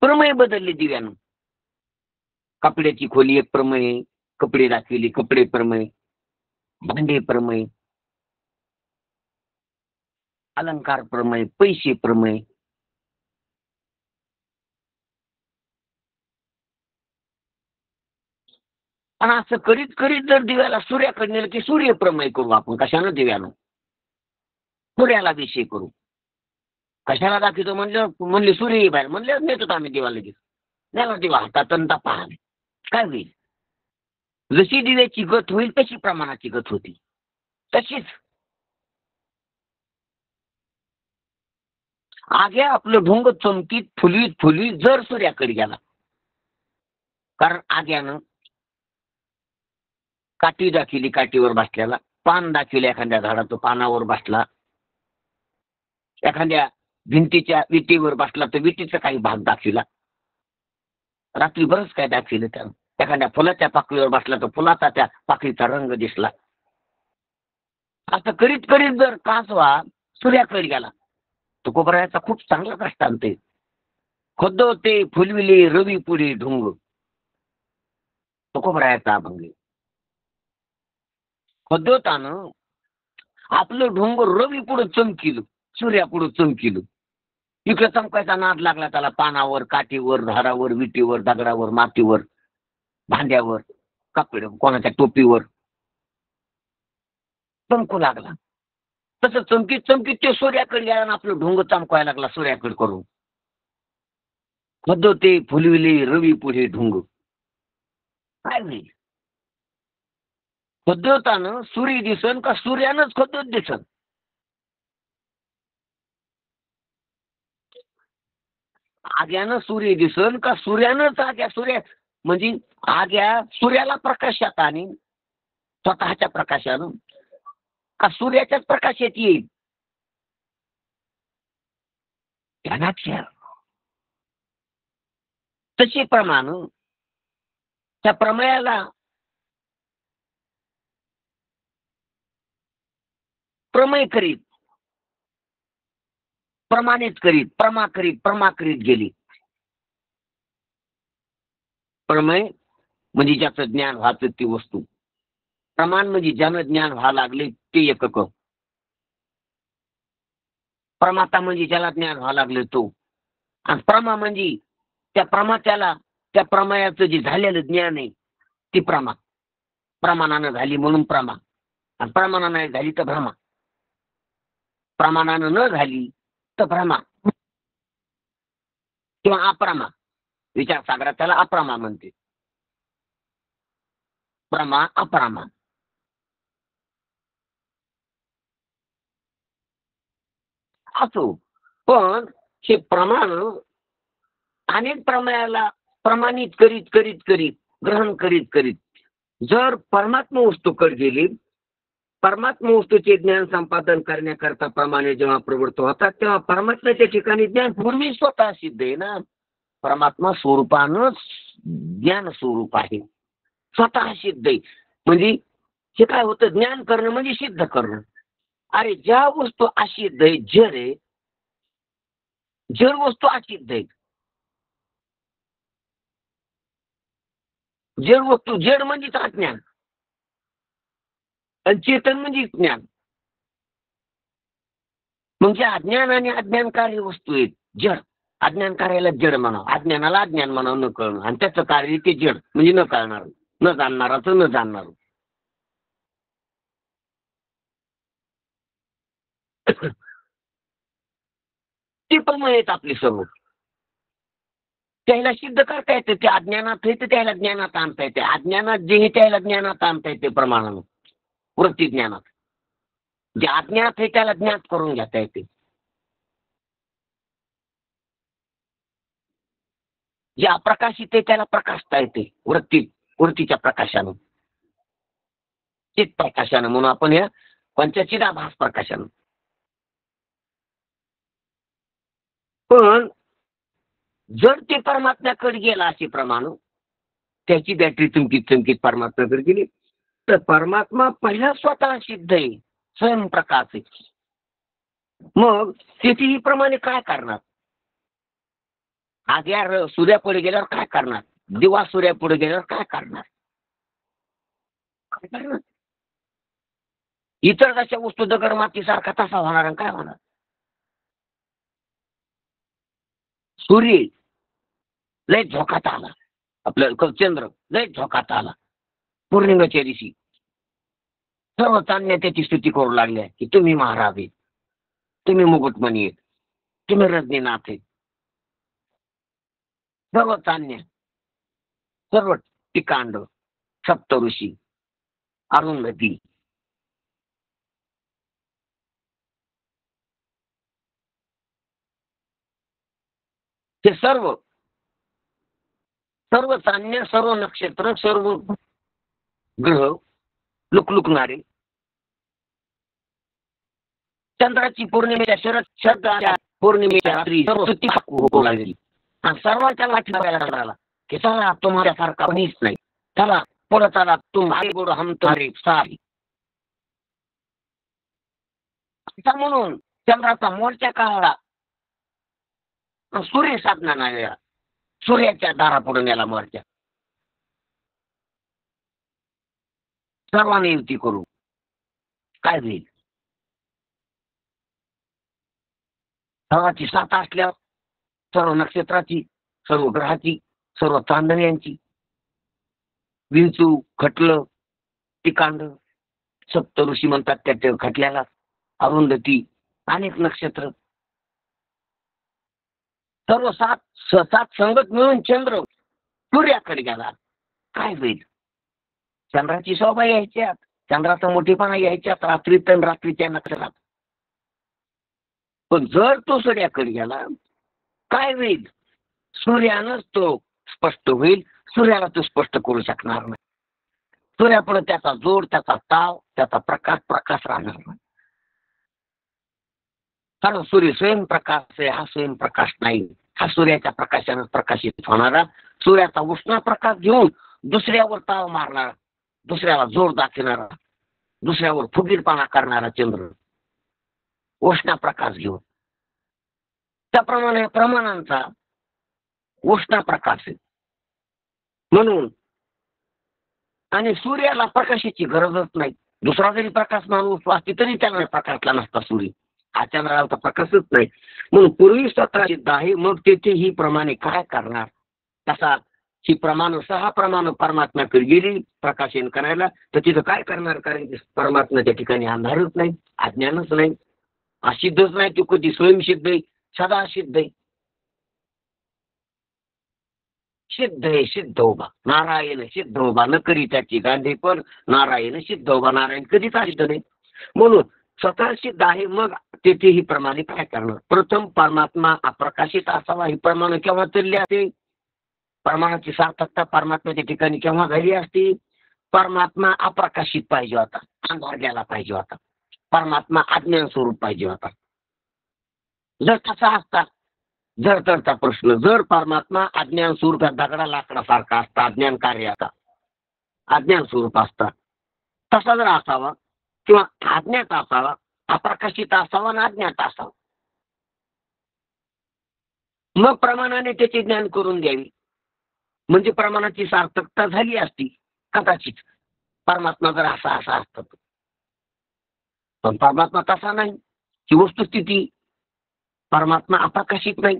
प्रमेय बदलले दिव्यानं. कपड्याची खोली एक प्रमेय, कपडे दाखविली, कपडे प्रमेय, भांडे प्रमेय, अलंकार प्रमेय, पैसे प्रमेय. आणि असं करीत करीत जर दिव्याला सूर्याकडे नेलं की सूर्य प्रमेय करू आपण. कशानं? दिव्यानं सूर्याला विषय करू. कशाला दाखवतो म्हणले सूर्य बाहेर, म्हणले नेतो आम्ही दिवाला लगेच. नाही दिवा हातात आणि पाहणे काय होईल? जशी दिव्याची गत होईल तशी प्रमाणाची गत होती. तशीच आग्या आपलं ढोंग चमकीत फुलवीत जर सूर्याकडे गेला, कारण आग्यानं काठी दाखवली, काठीवर बसल्याला, पान दाखविले, एखाद्या झाडाचं पानावर बसला, एखाद्या भिंतीच्या विटीवर बसला तर विटीचा काही भाग दाखविला. रात्री बरंच काय दाखविलं त्यानं. एखाद्या फुलाच्या पाकळीवर बसला तर फुलाचा त्या पाकळीचा रंग दिसला. असं करीत करीत जर कासवा सूर्याकडे गेला तर कोबरायाचा खूप चांगला दृष्टांत आहे. खुद्द ते फुलविले रवी पुढे ढोंग, तो कोबरायाचा अभंग. खुद्दतानं आपलं ढोंग रवी पुढे चमकिलं, सूर्या पुढे चमकिलं. इकडे चमकायचा नाद लागला त्याला. पानावर, काठीवर, झाडावर, विटीवर, दगडावर, मातीवर, भांड्यावर, कपडे, कोणाच्या टोपीवर चमकू लागला. तसं चमकीत चमकीत ते सूर्याकडे गेला आणि आपलं ढोंग चमकायला लागला सूर्याकडे करून. खुद्द ते फुलविले रवी पुढे ढोंग. काय नाही, खुद्दतानं सूर्य दिसन का सूर्यानंच खुद्दत दिसन? आग्यानं सूर्य दिसन का सूर्यानंच आग्या? सूर्य म्हणजे आग्या सूर्याला प्रकाशात आणि स्वतःच्या प्रकाशानं का सूर्याच्याच प्रकाशात येईल? ध्यानात घ्या. तसे प्रमाण त्या प्रमेयाला प्रमेय करीत, प्रमाणित करीत, प्रमा करीत गेली. प्रमेय म्हणजे ज्याचं ज्ञान व्हायचं ती वस्तू, प्रमाण म्हणजे ज्यानं ज्ञान व्हायला लागले ते एकक, प्रमाता म्हणजे ज्याला ज्ञान व्हायला लागले तो, आणि प्रमा म्हणजे त्या प्रमात्याला त्या प्रमेयाचं जे झालेलं ज्ञान आहे ती प्रमा. प्रमाणानं झाली म्हणून प्रमा, आणि प्रमाणानं नाही झाली तर भ्रमा. प्रमाणानं न झाली तर भ्रमा किंवा अप्रमा. विचारसागरात त्याला अप्रमा म्हणते. प्रमा अप्रमा. असो, पण हे प्रमाण अनेक प्रमेयाला प्रमाणित करीत करीत करीत ग्रहण करीत करीत जर परमात्मा वस्तूकडे गेली, परमात्मा वस्तूचे ज्ञान संपादन करण्याकरता प्रमाणे जेव्हा प्रवृत्त होतात तेव्हा परमात्म्याच्या ठिकाणी ज्ञान पूर्वी स्वतः सिद्ध आहे ना. परमात्मा स्वरूपानंच ज्ञान स्वरूप आहे, स्वतः सिद्ध आहे. म्हणजे हे काय होतं, ज्ञान करणं म्हणजे सिद्ध करणं. अरे ज्या वस्तू असिद्ध आहे, जड आहे, जड वस्तू असिद्ध आहे. जड वस्तू, जड म्हणजेच अज्ञान, आणि चेतन म्हणजे ज्ञान. म्हणजे अज्ञान आणि अज्ञान कार्य वस्तू आहेत जड. अज्ञान कार्याला जड म्हणावं, अज्ञानाला अज्ञान म्हणावं, न कळणं, आणि त्याचं कार्य ते जड म्हणजे न कळणार, न जाणणाराचं न जाणणार. ते पण आहेत आपली सर्व. त्याला सिद्ध करता येते, ते अज्ञानात आहे ते त्याला ज्ञानात आणता येते. अज्ञानात जे त्याला ज्ञानात आणता येते प्रमाणानं, वृत्ती ज्ञानात. जे अज्ञात आहे त्याला ज्ञात करून घेता येते. जे अप्रकाशित आहे त्याला प्रकाशता येते वृत्तीच्या प्रकाशानं, चित प्रकाशानं, म्हणून आपण या पंचचिदाभास प्रकाशानं. पण जर ते परमात्म्याकडे गेला असे प्रमाण, त्याची बॅटरी चमकीत चमकीत परमात्म्याकडे गेली, तर परमात्मा पहिला स्वतः सिद्ध आहे, स्वयंप्रकाश आहे. मग तिथेही प्रमाणे काय करणार? आज या सूर्यापुढे गेल्यावर काय करणार? दिवा सूर्यापुढे गेल्यावर काय करणार? काय करणार? इतर कशा वस्तू दगड मातीसारखा तसा होणार, काय होणार? सूर्य लय झोकात आला, आपलं चंद्र लय झोकात आला. पौर्णिमेच्या दिवशी सर्व चांदण्या त्याची स्तुती करू लागल्या की तुम्ही महाराज आहेत, तुम्ही मुकुटमणी आहेत, तुम्ही रजनीनाथ आहेत. सर्व चांदण्या, सर्व टिकांड, सप्तऋषी, अरुंधती, हे सर्व सर्व चांदण्या, सर्व नक्षत्र, सर्व ग्रह लुकलुकणारे, चंद्राची पौर्णिमेच्या शरद पौर्णिमेच्या रात्री सर्व स्तुती होऊ लागली. आणि सर्वांच्या लाठी चंद्राला की चला तुम्हाऱ्यासारखा कोणीच नाही, चला पुढे चला, तुम्हारे गुरु हम तुम्हारे सारे. म्हणून चंद्राचा मोर्चा काढला, सूर्य साधना नाही, सूर्याच्या दारा पुढे नेला मोर्चा. सर्वांनी युती करू, काय होईल? सर्वाची साथ असल्यावर सर्व नक्षत्राची, सर्व ग्रहाची, सर्व चांदण्यांची, विंचू, खटलं, टिकांड, सप्त ऋषी म्हणतात त्या खटल्याला, अरुंधती, अनेक नक्षत्र, सर्व सात संगत मिळून चंद्र सूर्याकडे गेला. काय होईल? चंद्राची शोभा यायच्यात, चंद्राचा मोठेपणा यायच्यात रात्रीत आणि रात्रीच्या नक्षत्रात. पण जर तो सूर्याकडे गेला काय होईल? सूर्यानंच तो स्पष्ट होईल, सूर्याला तो स्पष्ट करू शकणार नाही. सूर्यापुढे त्याचा जोड, त्याचा ताव, त्याचा प्रकाश राहणार नाही. कारण सूर्य स्वयंप्रकाश आहे, हा स्वयंप्रकाश नाही. हा सूर्याच्या प्रकाशानं प्रकाशित होणारा, सूर्याचा उष्ण प्रकाश घेऊन दुसऱ्यावर ताव मारणारा, दुसऱ्याला जोर दाखवणारा, दुसऱ्यावर फुगीरपणा करणारा चंद्र उष्ण प्रकाश घेऊन. त्याप्रमाणे प्रमाणांचा उष्ण प्रकाश आहे. म्हणून आणि सूर्याला प्रकाशाची गरजच नाही. दुसरा जरी प्रकाश माणूस वाचते तरी त्याला प्रकाशला नसता सूर्य. हा चंद्राला तर प्रकाशच नाही. म्हणून पूर्वी स्वतः सिद्ध आहे, मग तेथे ही प्रमाणे काय करणार. तसा ही प्रमाण 6 प्रमाण परमात्म्याकडे गेली प्रकाशन करायला, तर तिथं काय करणार. कारण की परमात्मा त्या ठिकाणी अंधारच नाही, अज्ञानच नाही, असिद्धच नाही. तो कधी स्वयंसिद्ध आहे, सदा सिद्ध आहे. सिद्ध आहे, सिद्ध उभा नारायण, सिद्ध उभा न करी त्याची गांधी, पण नारायण सिद्ध उभा. नारायण कधीच सिद्ध नाही. म्हणून स्वतः सिद्ध आहे, मग तेथेही प्रमाणे काय करणार. प्रथम परमात्मा अप्रकाशित असावा. ही प्रमाण केव्हा चालली असते. प्रमाणाची सार्थकता परमात्म्याच्या ठिकाणी केव्हा झाली असती. परमात्मा अप्रकाशित पाहिजे होता, अंधार गेला पाहिजे होता, परमात्मा अज्ञान स्वरूप पाहिजे होता. जर तसा असता, जर तरचा प्रश्न, जर परमात्मा अज्ञान स्वरूपात दगडा लाकडासारखा असता, अज्ञान कार्य असता, अज्ञान स्वरूप असता, तसा जर असावा किंवा अज्ञात असावा, अप्रकाशित असावा आणि अज्ञात असावा, मग प्रमाणाने त्याचे ज्ञान करून द्यावी, म्हणजे प्रमाणाची सार्थकता झाली असती कदाचित. परमात्मा जर असा असा असता, पण परमात्मा तसा नाही. ही वस्तुस्थिती. परमात्मा अप्रकाशित नाही,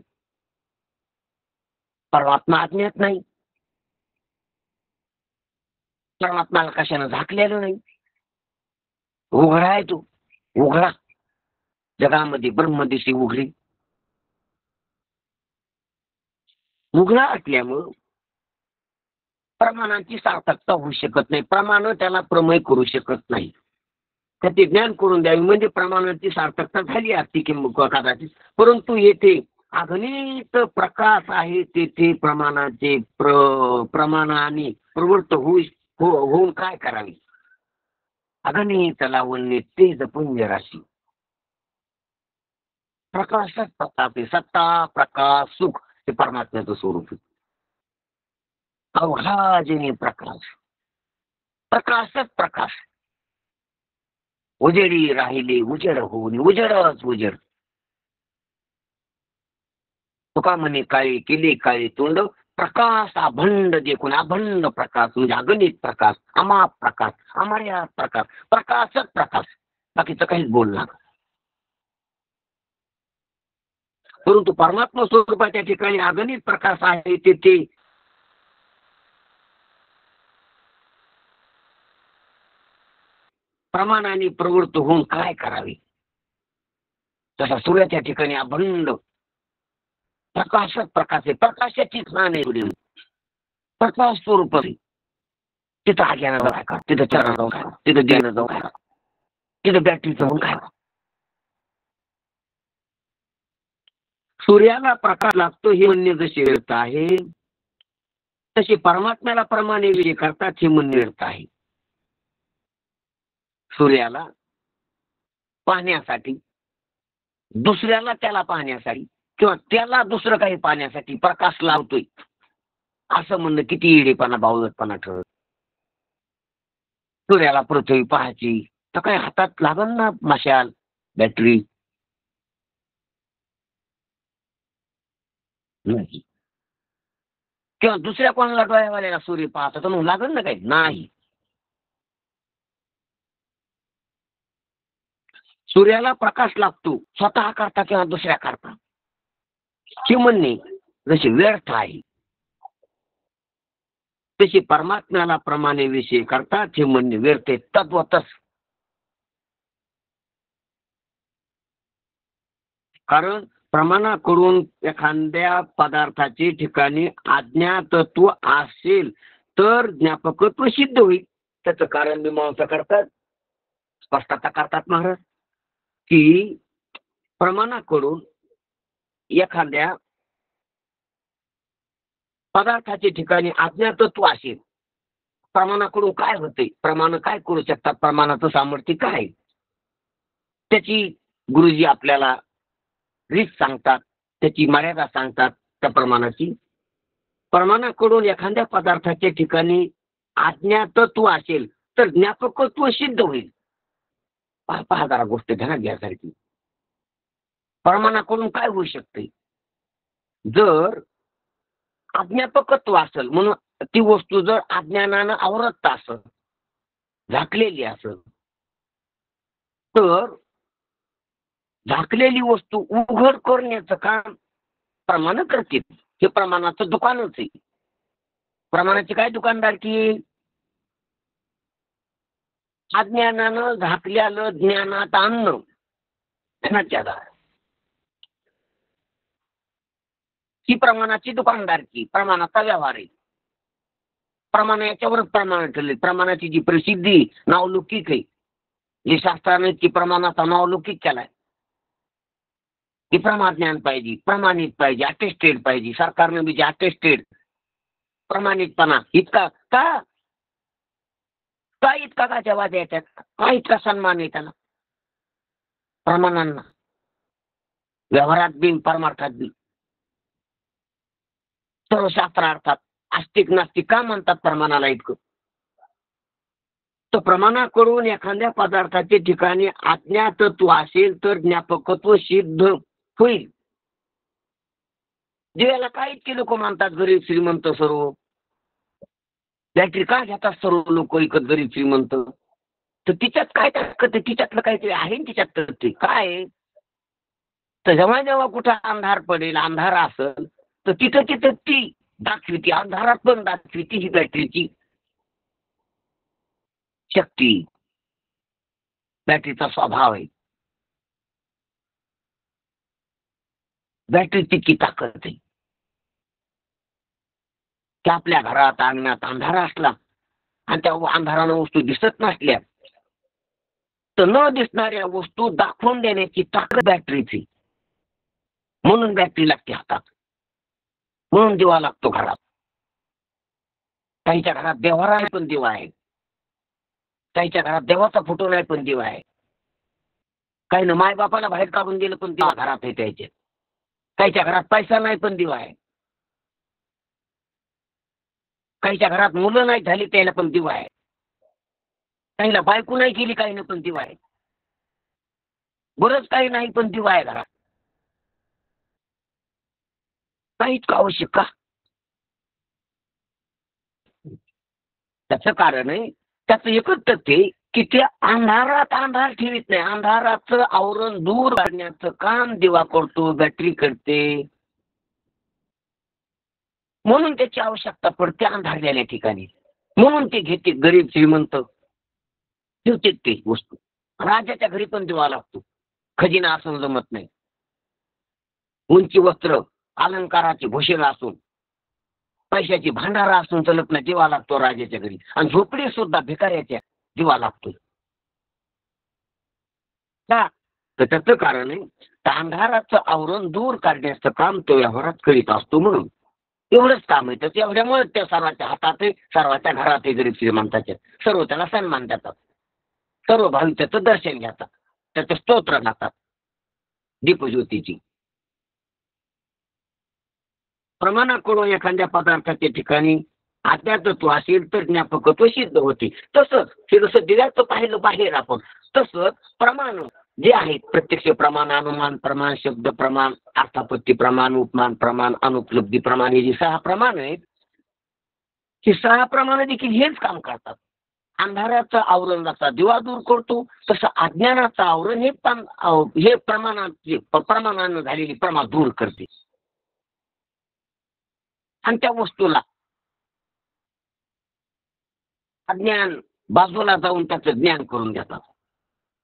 परमात्मा अज्ञात नाही, परमात्माला कशानं झाकलेलं नाही. उघडा आहे तो, उघडा. जगामध्ये ब्रह्मदिशी उघडी, उघडा असल्यामुळं प्रमाणाची सार्थकता होऊ शकत नाही. प्रमाण त्याला प्रमेय करू शकत नाही. त्याचे ज्ञान करून द्यावी म्हणजे प्रमाणाची सार्थकता झाली असती की कदाचित. परंतु येथे अगणित प्रकाश आहे, तेथे प्रमाणाचे प्रमाणाने प्रवृत्त होऊन काय करावे. अगणित लावण्य तेज पुंज राशी, प्रकाशात प्रतापे, सत्ता प्रकाश सुख, हे परमात्म्याचं स्वरूप आहे. अवघाजनी प्रकाश, प्रकाशात प्रकाश. उजेडी राहिले उजेड होऊन, उजेडच उजेड. तुका म्हणे काळे केले काळे तोंड, प्रकाश अभंड देखून, अभंड प्रकाश म्हणजे अगणित प्रकाश, अमाप प्रकाश, अमर्याद प्रकाश, प्रकाशच प्रकाश. बाकीचं काहीच बोलणार. परंतु परमात्मा स्वरूपाच्या ठिकाणी अगणित प्रकाश आहे, तेथे प्रमाणाने प्रवृत्त होऊन काय करावे. तसा सूर्याच्या ठिकाणी अभंड प्रकाशच प्रकाश आहे. प्रकाशाची स्नान आहे, प्रकाश स्वरूप आहे. तिथं आज्ञानं जाऊ काय, तिथं चरण जाऊ काय, तिथं देणं जाऊ काय, तिथं बॅटरी जाऊन काय. सूर्याला प्रकाश लागतो हे म्हणणे जसे व्यर्थ आहे, तसे परमात्म्याला प्रमाणे विजय करतात हे म्हणणे व्यर्थ आहे. सूर्याला पाहण्यासाठी, दुसऱ्याला त्याला पाहण्यासाठी किंवा त्याला दुसरं काही पाहण्यासाठी प्रकाश लावतोय असं म्हणणं किती येडेपणा, बावळटपणा ठरत. सूर्याला पृथ्वी पाहायची तर काय हातात लागल ना मशाल, बॅटरी नाही. किंवा दुसऱ्या कोणाला डोळ्यावाल्याला सूर्य पाहता तर मग लागल ना काही नाही. सूर्याला प्रकाश लागतो स्वतः करता किंवा दुसऱ्या करता, हे म्हणणे जसे व्यर्थ आहे, तसे परमात्म्याला प्रमाणे विषय करतात हे म्हणणे व्यर्थ आहे. तद्वतच. कारण प्रमाणाकडून एखाद्या पदार्थाचे ठिकाणी अज्ञातत्व असेल तर ज्ञापकत्व सिद्ध होईल. त्याचं कारण मीमांसा करतात, स्पष्टता करतात महाराज, की प्रमाणाकडून एखाद्या पदार्थाच्या ठिकाणी अज्ञातत्व असेल, प्रमाणाकडून काय होते, प्रमाण काय करू शकतात, प्रमाणाचं सामर्थ्य काय, त्याची गुरुजी आपल्याला रीत सांगतात, त्याची मर्यादा सांगतात त्या प्रमाणाची. प्रमाणाकडून एखाद्या पदार्थाच्या ठिकाणी अज्ञातत्व असेल तर ज्ञापकत्व सिद्ध होईल. पहा जरा गोष्ट ध्यानात घ्यासारखी. प्रमाणाकडून काय होऊ शकते? जर अज्ञापकत्व असेल म्हणून ती वस्तू जर अज्ञानानं आवरत असेल, झाकलेली असेल, तर झाकलेली वस्तू उघड करण्याचं काम प्रमाण करतील. हे प्रमाणाचं दुकानच आहे. प्रमाणाची काय दुकानदार की अज्ञानानं झाकलेलं ज्ञानात आणणं ध्यानाच्या दार. ही प्रमाणाची दुकानदारकी, प्रमाणाचा व्यवहार आहे. प्रमाण याच्यावरच प्रमाण ठरले. प्रमाणाची जी प्रसिद्धी नावलौकिक आहे, जी शास्त्राने की प्रमाणाचा नावलौकिक केलाय, की प्रमाज्ञान पाहिजे, प्रमाणित पाहिजे, अटेस्टेड पाहिजे. सरकारने म्हणजे अटेस्टेड प्रमाणितपणा इतका का का इतका का जेव्हा द्यायचा, का इतका सन्मान आहे त्याला प्रमाणांना, व्यवहारात बी परमार्थात बी. सर्व शास्त्रार्थात आस्तिक नास्तिक का म्हणतात प्रमाणाला इतकं? तर प्रमाणाकडून एखाद्या पदार्थाच्या ठिकाणी अज्ञातत्व असेल तर ज्ञापकत्व सिद्ध होईल. देवाला काय इतके लोक मानतात गरीब श्रीमंत सर्व? बॅटरी का घेतात सर्व लोक इकत गरीब श्रीमंत? तर तिच्यात काय ताकद आहे? तिच्यातलं काहीतरी आहे ना तिच्यात. तर ते काय आहे? तर जेव्हा जेव्हा कुठं अंधार पडेल, अंधार असेल, तर तिथं तिथं ती दाखविती, अंधारात पण दाखविती ही बॅटरीची शक्ती, बॅटरीचा स्वभाव आहे. बॅटरीची की ताकद आहे की आपल्या घरात अंगणात अंधार असला आणि त्या अंधारानं वस्तू दिसत नसल्या तर न दिसणाऱ्या वस्तू दाखवून देण्याची ताकद बॅटरीची. म्हणून बॅटरी लागते हातात, म्हणून दिवा लागतो घरात. काहीच्या घरात देव्हारा नाही पण दिवा आहे, काहीच्या घरात देवाचा फोटो नाही पण दिवा आहे, काही ना मायबापाला बाहेर काढून दिलं पण दिवा घरात आहे त्याचे, काहीच्या घरात पैसा नाही पण दिवा आहे, काहीच्या घरात मुलं नाही झाली त्याला पण दिवा आहे, काहीला बायको नाही केली काही ना पण दिवा आहे, बरंच काही नाही पण दिवा आहे घरात. काहीच का आवश्यक का? त्याचं कारण आहे, त्याचं एकच तथ्य की ते अंधारात अंधार ठेवीत नाही. अंधाराचं आवरण दूर करण्याचं काम दिवा करतो, बॅटरी करते. म्हणून त्याची आवश्यकता पडते अंधारलेल्या ठिकाणी. म्हणून ते घेते गरीब श्रीमंत ठेवते ते वस्तू. राजाच्या घरी पण दिवा लागतो, खजिना असून जमत नाही. उंची वस्त्र, अलंकाराची भूषण असून, पैशाची भांडारा असून चलत नाही, दिवा लागतो राजाच्या घरी. आणि झोपडी सुद्धा भिकाऱ्याच्या दिवा लागतो. का? तर त्याचं कारण आहे, अंधाराचं आवरण दूर काढण्याचं काम तो व्यवहारात करीत असतो. म्हणून एवढंच काम आहे त्याचं. एवढ्यामुळे त्या सर्वांच्या हातात आहे, सर्वांच्या घरात आहे गरीब श्रीमंताच्या. सर्व त्याला सन्मान देतात, सर्व भाविक त्याचं दर्शन घेतात, त्याचं स्तोत्र गातात दीपज्योतीची. प्रमाणाकडून एखाद्या पदार्थाच्या ठिकाणी अज्ञातत्व असेल तर ज्ञापकत्व सिद्ध होते. तसंच हे जसं दिव्याचं पाहिलं बाहेर आपण, तसंच प्रमाण जे आहेत, प्रत्यक्ष प्रमाण, अनुमान प्रमाण, शब्द प्रमाण, अर्थापत्ती प्रमाण, उपमान प्रमाण, अनुपलब्धी प्रमाण, हे जे 6 प्रमाण आहेत, हे 6 प्रमाण देखील हेच काम करतात. अंधाराचं आवरण जसा दिवा दूर करतो, तसं अज्ञानाचं आवरण हे प्रमाणानं झालेली प्रमा दूर करते. आणि त्या वस्तूला अज्ञान बाजूला जाऊन त्याचं ज्ञान करून देतात.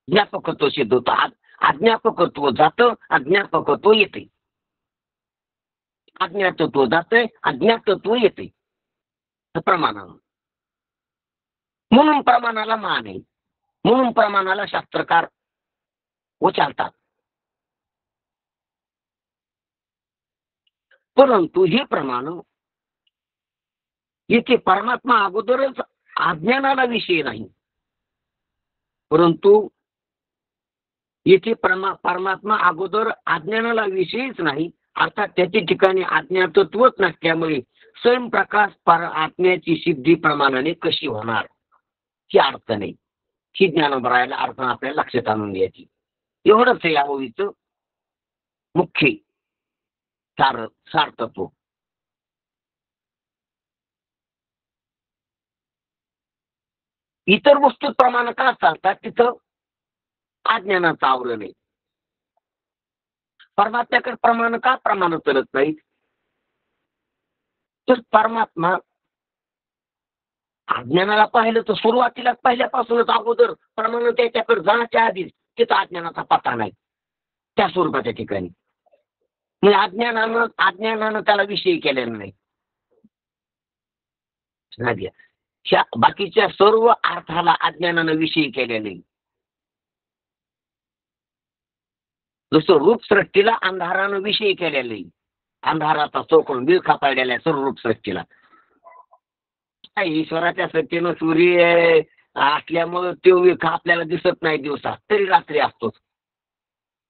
ज्ञापकत्व सिद्ध होतं. अज्ञापकत्व जातं, अज्ञापकत्व येते. अज्ञातत्व जातंय, अज्ञातत्व येते प्रमाणानं. म्हणून प्रमाणाला मान आहे, म्हणून प्रमाणाला शास्त्रकार उचालतात. परंतु हे प्रमाण येथे परमात्मा अगोदरच अज्ञानाला विषय नाही, परंतु येथे परमात्मा अगोदर अज्ञानाला विषयीच नाही, अर्थात त्याच्या ठिकाणी अज्ञातत्वच नसल्यामुळे स्वयंप्रकाश आत्म्याची सिद्धी प्रमाणाने कशी होणार ही अर्थ नाही. ही ज्ञानोबरायला अर्थ आपल्याला लक्षात आणून द्यायची. एवढंच आहे या ओळीचं मुख्य सारतत्व. इतर वस्तू प्रमाण का चालतात तिथं अज्ञानाचं आवरण आहे. परमात्म्याकडे प्रमाण का प्रमाण चलत नाही, तर परमात्मा अज्ञानाला पाहिलं तर सुरुवातीला पहिल्यापासूनच अगोदर प्रमाण त्याच्याकडे जाण्याच्या आधीच तिथं अज्ञानाचा पत्ता नाही त्या स्वरूपाच्या ठिकाणी. म्हणजे अज्ञानानं त्याला विषयी केलेला नाही. ह्या बाकीच्या सर्व अर्थाला अज्ञानानं विषयी केलेलं नाही. जसं रूप सृष्टीला अंधारानं विषयी केलेलं नाही. अंधाराचा चोखून विळखा पाडलेला आहे सर्व रूप सृष्टीला. ईश्वराच्या सत्तेनं सूर्य असल्यामुळे तो विळखा आपल्याला दिसत नाही दिवसात, तरी रात्री असतोच.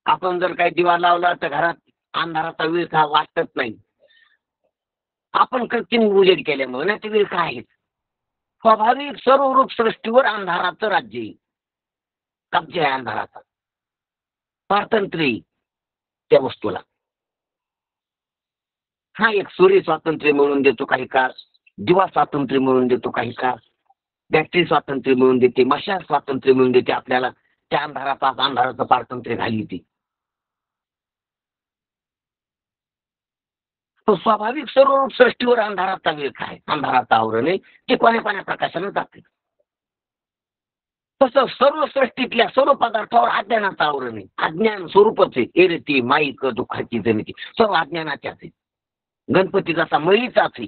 आपण जर काही दिवा लावला तर घरात अंधाराचा विळखा वाटत नाही. आपण कृत्रिम उजेड केल्यामुळे ना ते विळखा आहेत. स्वाभाविक सर्व रूप सृष्टीवर अंधाराचं राज्य आहे, कब्जा आहे अंधाराचा, स्वातंत्र्य त्या वस्तूला. हा एक सूर्य स्वातंत्र्य मिळवून देतो काही काळ, दिवा स्वातंत्र्य मिळवून देतो काही काळ, बॅटरी स्वातंत्र्य मिळवून देते, मशाल स्वातंत्र्य मिळवून देते आपल्याला. त्या अंधाराचं स्वातंत्र्य घाली तो स्वाभाविक सर्व सृष्टीवर अंधाराचा विळखा आहे, अंधाराचं आवरण आहे, ते कोण्या प्रकाशानं जाते. तसं सर्व सृष्टीतल्या सर्व पदार्थावर अज्ञानाचं आवरण आहे. अज्ञान स्वरूपच आहे. एरती माईक दुःखाची जनिती सर्व अज्ञानाच्याच आहे. गणपती जसा मळीचाच आहे,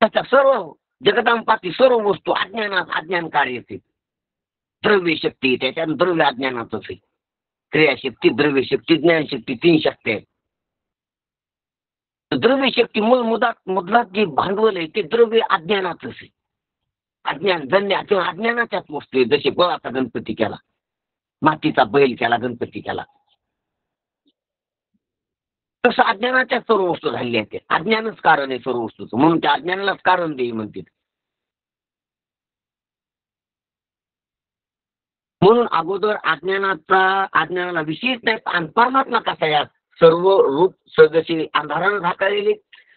तसा सर्व जगदांपाती सर्व वस्तू अज्ञान कार्य येते. द्रव्य शक्ती त्याच्यात द्रव्य अज्ञानातच आहे. क्रियाशक्ती, द्रव्य शक्ती, ज्ञानशक्ती, 3 शक्ती आहेत. द्रव्य शक्ती मुद्रात जे भांडवल आहे ते द्रव्य अज्ञानातच आहे. जन्य किंवा अज्ञानाच्याच वस्तू आहे. जसे गोळाचा गणपती केला, मातीचा बैल केला, गणपती केला, तसं अज्ञानाच्या सर्व वस्तू झालेल्या आहेत. अज्ञानच कारण आहे सर्व वस्तूचं, म्हणून त्या अज्ञानालाच कारण देई म्हणते. म्हणून अगोदर अज्ञानाला विषयच नाही. आणि परमात्मा कसा या सर्व रूप जसे अंधारानं झाकाळलेले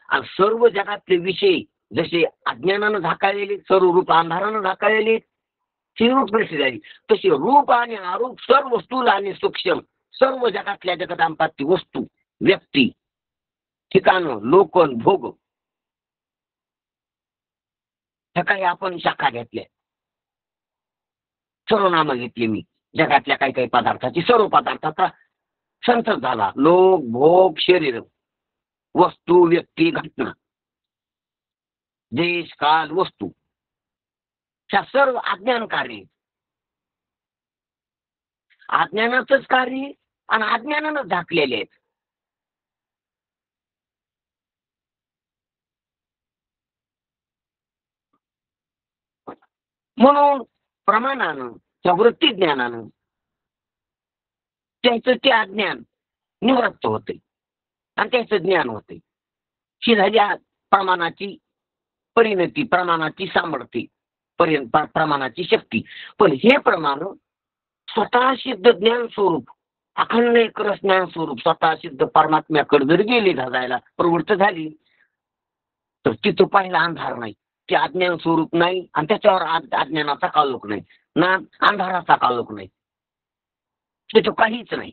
आणि सर्व जगातले विषय जसे अज्ञानानं झाकाळलेले, सर्व रूप अंधारानं झाकाळलेले, ती रूप सृष्टी झाली. तशी रूप आणि अरूप सर्व स्थूल आणि सूक्ष्म सर्व जगातल्या जगदांपाती वस्तू, व्यक्ती, ठिकाणं, लोकन, भोग, ह्या काही आपण शाखा घेतल्या, सर्व नामं घेतली मी जगातल्या काही पदार्थाची. सर्व पदार्थाचा संतत झाला. लोक, भोग, शरीर, वस्तू, व्यक्ती, घटना, देश, काल, वस्तू, ह्या सर्व अज्ञान कार्य, अज्ञानाचंच कार्य आणि अज्ञानानं झाकलेले आहेत. म्हणून प्रमाणानं त्या वृत्ती ज्ञानानं त्यांचं ते अज्ञान निवृत्त होते आणि त्याचं ज्ञान होते. ही झाली प्रमाणाची परिणती, प्रमाणाची सामर्थ्य, प्रमाणाची शक्ती. पण हे प्रमाण स्वतः सिद्ध ज्ञान स्वरूप, अखंड एकरस ज्ञान स्वरूप स्वतः सिद्ध परमात्म्याकडे जर गेली जायला प्रवृत्त झाली तर तिथं पहिला अंधार नाही, ते अज्ञान स्वरूप नाही आणि त्याच्यावर अज्ञानाचा कालोख नाही ना, अंधाराचा कालोख नाही. तिथं काहीच नाही.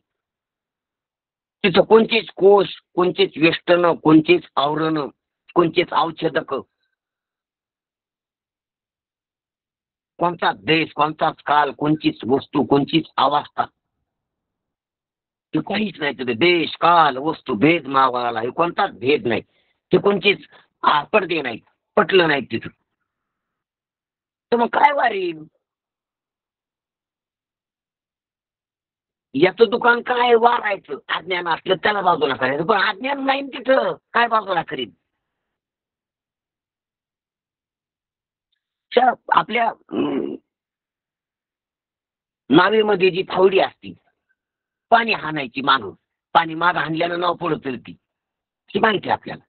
तिथं कोणतेच कोश, कोणतेच वेष्टन, कोणतेच आवरण, कोणतेच औच्छेदक, कोणताच देश, कोणताच काल, कोणतीच वस्तू, कोणतीच अवस्था, ते काहीच नाही. तिथे देश, काल, वस्तू भेद मागायला हे कोणताच भेद नाही. ते कोणतीच पडदे नाहीत, पटलं नाही तिथं. तर मग काय वारी, याचं दुकान काय वारायचं, अज्ञान असलं त्याला बाजूला करायचं. पण अज्ञान नाही तिथं, काय बाजूला करीत. आपल्या नावेमध्ये जी फावडी असती पाणी हाणायची माग, पाणी माग हाणल्यानं नाव पुढं चलती, ही माहिती आहे आपल्याला.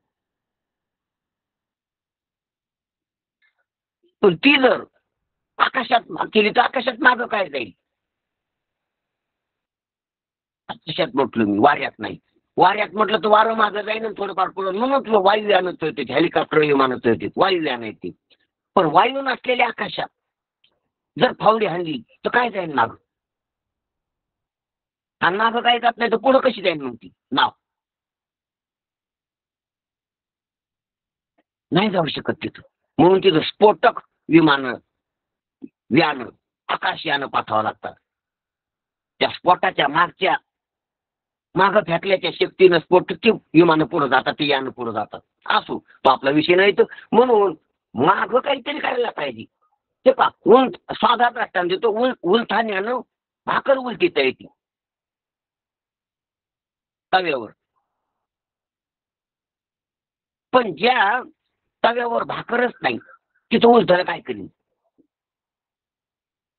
पण ती जर आकाशात केली तर आकाशात मागं काय जाईल? आकाशात म्हटलं मी, वाऱ्यात नाही. वाऱ्यात म्हटलं तर वारं मागं जाईल आणि थोडंफार पुढं, म्हणून वायुयानं चढते, हेलिकॉप्टर विमानं चढते, वायुयान येते. पण वायू नसलेल्या आकाशात जर फावडी हाणली तर काय जाईल माग? आणि मागं काय जात नाही तर पुढं कशी जाईल मग ती नाव? नाही जाऊ शकत तिथं. म्हणून तिथं स्फोटक विमानं, यानं, आकाशयानं पाठवावं लागतात. त्या स्फोटाच्या मागच्या मागं फेकल्याच्या शक्तीनं स्फोटक विमानं पुढे जातात, ती यानं पुढे जातात. असो, तो आपला विषय नाही. तर म्हणून मागं काहीतरी करायला पाहिजे. ते पहा, उंट साधा दृष्टांत देतो. उलथाण्यानं भाकर उलटीता येते तव्यावर. पण ज्या तव्यावर भाकरच नाही तिथं उलथायला काय करीन?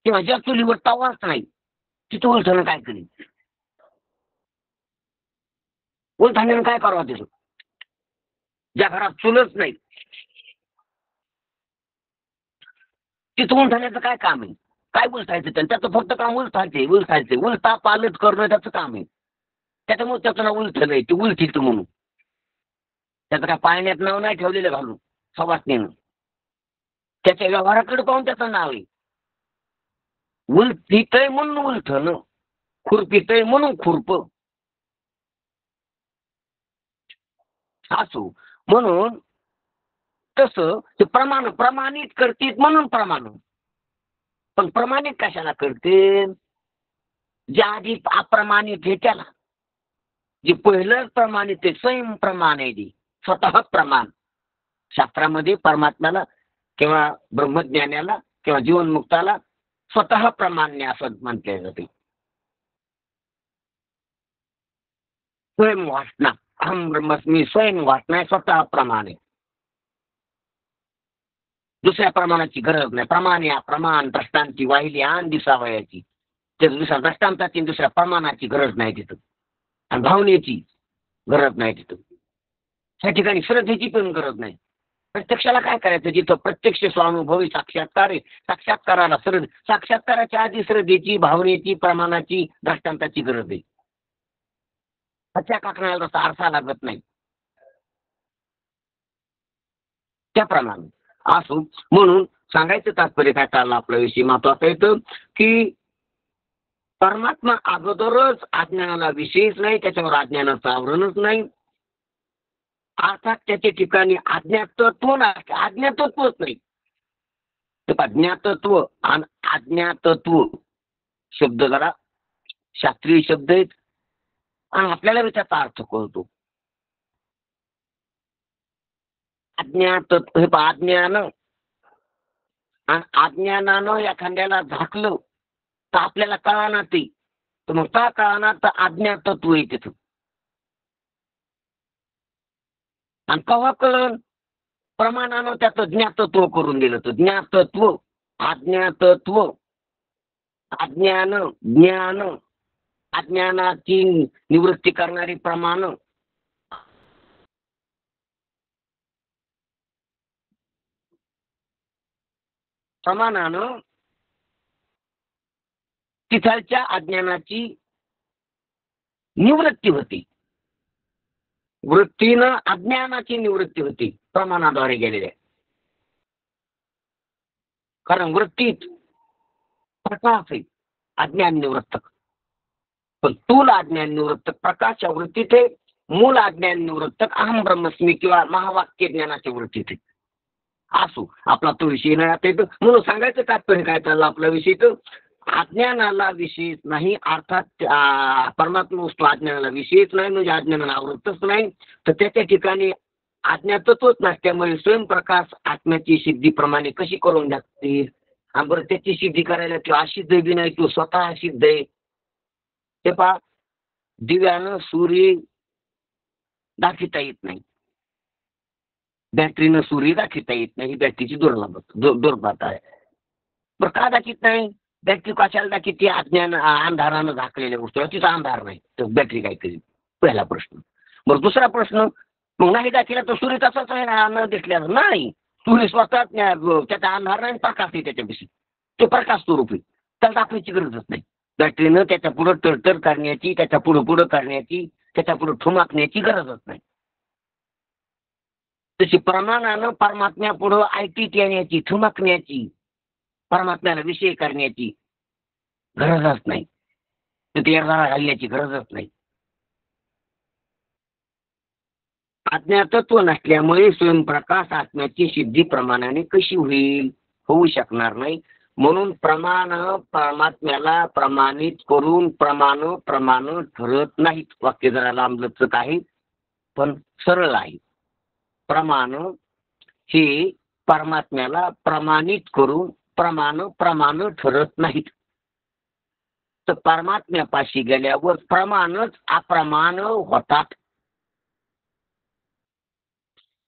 किंवा ज्या चुलीवर तवाच नाही तिथं उलथायला काय करीन? उलथाण्यानं काय करावं तिथं? ज्या घरात चुलच नाही तिथं उलथाण्याचं काय काम आहे? काय उलथायचं? त्याचं फक्त काम उलथायचे उलटा पालट करणं त्याचं काम आहे. त्याच्यामुळे त्याचं नाव उलथ नाही, ते उलथित म्हणून. त्याचं काय पाळण्यात नाव नाही ठेवलेलं घालून सवासनीनं. त्याच्या व्यवहाराकडे पाहून त्याचं नाव आहे. उलथितय म्हणून उलथन, खुरपितय म्हणून खुरप. असो, म्हणून तसं ते प्रमाणित करतील म्हणून प्रमाण. पण प्रमाणित कशाला करते? ज्या आधी अप्रमाणित हे त्याला, जे पहिलं प्रमाणित ते स्वयं प्रमाण आहे, स्वतः प्रमाण. शास्त्रामध्ये परमात्म्याला किंवा ब्रह्मज्ञानाला किंवा जीवनमुक्ताला स्वतः प्रमाण्य असं म्हटले जाते. स्वयं वासना, अहम ब्रह्मस्मी, स्वयं वासना स्वतः प्रमाण आहे. दुसऱ्या प्रमाणाची गरज नाही. प्रमाण या प्रमाण दृष्टांती वाहिली आण दिसावयाची. ते दुसऱ्या दृष्टांताची दुसऱ्या प्रमाणाची गरज नाही तिथं, आणि भावनेची गरज नाही तिथं. त्या ठिकाणी श्रद्धेची पण गरज नाही. प्रत्यक्षाला काय करायचं? जिथं प्रत्यक्ष स्वानुभवी साक्षात्कार आहे, साक्षात्काराला साक्षात्काराच्या आधी श्रद्धेची, भावनेची, प्रमाणाची, दृष्टांताची गरज आहे. त्या काकणाला तसा आरसा लागत नाही त्याप्रमाणे. असो, म्हणून सांगायचं तात्पर्य काय चाललं आपला विषय महत्वाचा येतं की परमात्मा अगोदरच अज्ञानाला विषयच नाही, त्याच्यावर अज्ञानाचं आवरणच नाही. अर्थात त्याच्या ठिकाणी अज्ञातत्व नाही, अज्ञातत्वच नाही. अज्ञातत्व आणि अज्ञातत्व शब्द जरा शास्त्रीय शब्द आहेत आणि आपल्याला त्याचा अर्थ कळतो. अज्ञातत्व हे अज्ञान आणि अज्ञानानं एखाद्याला झाकलं तर आपल्याला कळणार ते. तर मग का कळणार? तर अज्ञातत्व आहे तिथं. आणि केव्हा कळण? प्रमाणानं त्याचं ज्ञातत्व करून दिलं. तर ज्ञातत्व, अज्ञातत्व, अज्ञान, ज्ञान, अज्ञानाची निवृत्ती करणारी प्रमाण, प्रमाणानं तिथलच्या अज्ञानाची निवृत्ती होती. वृत्तीनं अज्ञानाची निवृत्ती होती प्रमाणाद्वारे गेलेल्या. कारण वृत्तीत प्रकाश आहे अज्ञान निवृत्तक. पण स्थूल अज्ञान निवृत्तक प्रकाशच्या वृत्तीत आहे. मूल अज्ञान निवृत्तक अहम ब्रह्मस्मी किंवा महावाक्य ज्ञानाच्या वृत्तीत आहे. असो, आपला तो विषय नाही आता येतो. म्हणून सांगायचं तात्पर्य काय चाललं आपला विषय? तर अज्ञानाला विषयच नाही, अर्थात परमात्मा वस्तू अज्ञानाला विषयच नाही, म्हणजे अज्ञानाला आवृत्तच नाही. तर त्याच्या ठिकाणी अज्ञातत्वच नसल्यामुळे स्वयंप्रकाश आत्म्याची सिद्धीप्रमाणे कशी करून जाते? बरं, त्याची सिद्धी करायला तो असिद्ध बी नाही, तो स्वतः सिद्ध आहे. ते पहा, दिव्यानं सूर्य दाखविता येत नाही, बॅटरीनं सूर्य दाखविता येत नाही. ही बॅटरीची दुर्लभता आहे. बरं, का दाखवित नाही? बॅटरी कशाला किती अज्ञान अंधारानं झाकलेल्या गोष्टी तिचा अंधार नाही तर बॅटरी काय करेल पहिला प्रश्न. बरं दुसरा प्रश्न मग नाही दाखिला तर सूर्य तसाच आहे ना न दिसल्या नाही सूर्य स्वतः त्याचा अंधार नाही प्रकाश आहे त्याच्यापेक्षा तो प्रकाश स्वरूप आहे त्याला दाखवायची गरजच नाही. बॅटरीनं त्याच्या पुढं तडतड करण्याची त्याच्या पुढं करण्याची त्याच्या पुढं ठुमाकण्याची गरजच नाही. तशी प्रमाणानं परमात्म्या पुढं ऐटीत येण्याची ठुमाकण्याची परमात्म्याला विषय करण्याची गरजच नाही. तिथे घालण्याची गरजच नाही. अज्ञातत्व नसल्यामुळे स्वयंप्रकाश आत्म्याची सिद्धी प्रमाणाने कशी होईल होऊ शकणार नाही. म्हणून प्रमाण परमात्म्याला प्रमाणित करून प्रमाण ठरत नाहीत. वाक्य जरा लांबलचक आहे पण सरळ आहे. प्रमाण हे परमात्म्याला प्रमाणित करून प्रमाण ठरत नाहीत. तर परमात्म्यापाशी गेल्यावर प्रमाणच अप्रमाण होतात.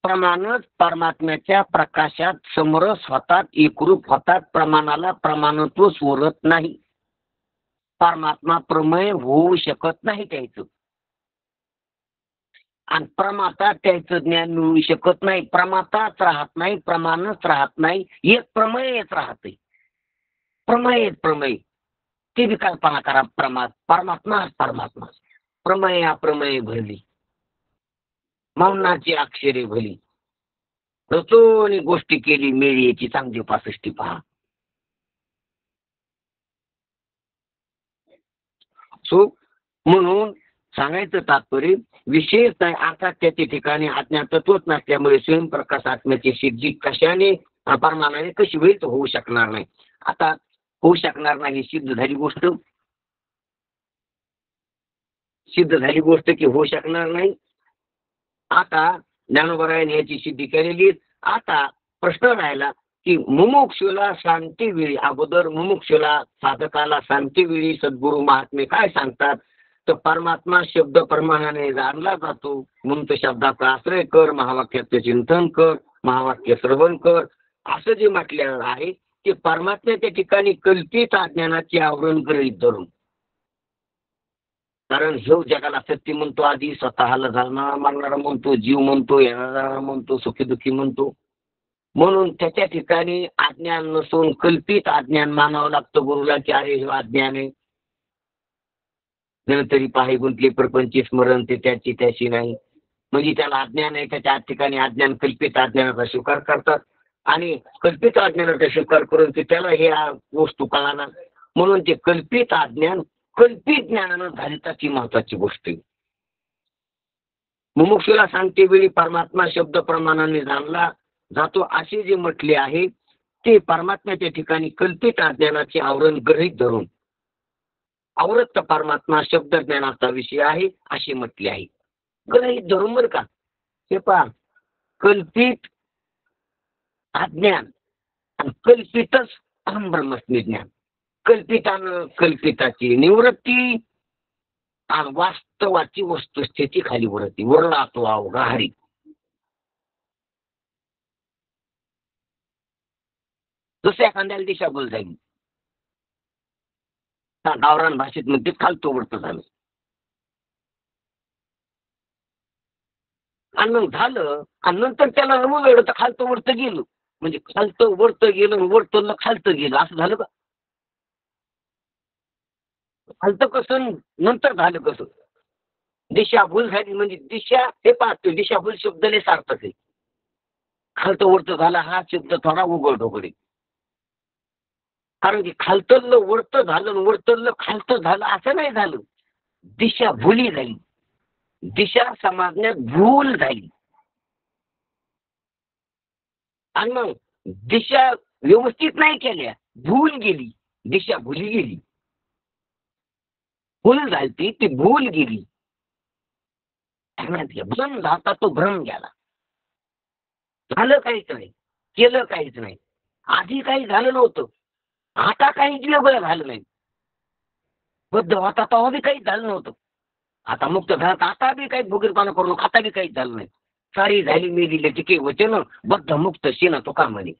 प्रमाणच परमात्म्याच्या प्रकाशात समरस होतात एकरूप होतात. प्रमाणाला प्रमाणत्व सोडत नाही. परमात्मा प्रमेय होऊ शकत नाही त्याचं आणि प्रमाता त्याचं ज्ञान मिळू शकत नाही. प्रमाताच राहत नाही प्रमाणच राहत नाही एक प्रमेयच राहते. प्रमेय ते बी कल्पना करा. परमात्मा प्रमेय अप्रमेय भरली मौनाची अक्षरे भली रचोनी गोष्टी केली मेळीची चांगली 65 पहा. सो म्हणून सांगायचं तात्पर्य विशेष नाही अर्थात त्याच्या ठिकाणी अज्ञातत्वच नसल्यामुळे स्वयंप्रकाश आत्म्याची सिद्धी कशाने प्रमाणाने कशी होईल तर होऊ शकणार नाही. आता होऊ शकणार नाही सिद्ध झाली गोष्ट की होऊ शकणार नाही. आता ज्ञानोबरायाने याची सिद्धी केलेली. आता प्रश्न राहिला की मुमुक्षुला शांती वेळी अगोदर मुमुक्षुला साधकाला शांती वेळी सद्गुरू महात्मे काय सांगतात तर परमात्मा शब्द प्रमाणाने जाणला जातो म्हणून तो शब्दाचा आश्रय कर महावाक्याचे चिंतन कर महावाक्य श्रवण कर असं जे म्हटलेलं आहे ते परमात्म्याच्या ठिकाणी कल्पित अज्ञानाचे आवरण गृहीत धरून. कारण हे जगाला सत्य म्हणतो आधी स्वतःला जाणणारा मारणारा म्हणतो जीव म्हणतो येणारा म्हणतो सुखी दुःखी म्हणतो. म्हणून त्याच्या ठिकाणी अज्ञान नसून कल्पित अज्ञान मानावं लागतं गुरुला की अरे हे अज्ञान आहे. तरी पाही गुंतले प्रपंची स्मरण ते त्याची नाही म्हणजे त्याला अज्ञान आहे. त्याच्या ठिकाणी अज्ञान कल्पित अज्ञानाचा स्वीकार करतात आणि कल्पित अज्ञानाचा स्वीकार करून ते त्याला हे वस्तू कळाला म्हणून ते कल्पित अज्ञान कल्पित ज्ञानानं झाली महत्वाची गोष्ट. मुमुक्षुला सांगते वेळी परमात्मा शब्द प्रमाणाने जाणला जातो असे जे म्हटले आहे ते परमात्म्याच्या ठिकाणी कल्पित अज्ञानाचे आवरण गृहीत धरून आवृत्त परमात्मा शब्द ज्ञानाचा विषय आहे असे म्हटले आहे. गृहीत धरून बरं का. हे पहा कल्पित अज्ञान आणि कल्पितच अहम ब्रह्मस्मी ज्ञान. कल्पितानं कल्पिताची निवृत्ती आणि वास्तवाची वस्तुस्थिती खाली वरती वरला तो अवघा हरी. दुसऱ्या एखाद्याला दिशाभूल झाली गावरान भाषेत म्हणते खालतो वरत झालं आणि मग झालं आणि नंतर त्याला वेळ तर खालतो वरत गेलो म्हणजे खालतं वरत गेलं वरतलं खालतं गेलं असं झालं का. खालतं कसं नंतर झालं कसं. दिशाभूल झाली म्हणजे दिशा हे पाहतो दिशाभूल शब्दले सार्थक आहे. खालतं वरत झाला हा शब्द थोडा उघड ढोकळे कारण की खालतलं वरतं झालं वरतलं खालतं झालं असं नाही झालं. दिशा भुली झाली. दिशा समजण्यात भूल झाली आणि मग दिशा व्यवस्थित नाही केल्या भूल गेली दिशा भुली गेली. भूल झाली ती भूल गेली. भ्रम झाला तो भ्रम गेला. झालं काहीच नाही केलं काहीच नाही. आधी काही झालं नव्हतं आता काही बरं झालं नाही. बद्ध होता तेव्हा बी काही झालं नव्हतं. आता मुक्त झाला आता बी काही भुगीरपणा करून आता बी काही झालं नाही. सारी झाली मेली टिके वचन बद्ध मुक्त शेन तो का म्हणे.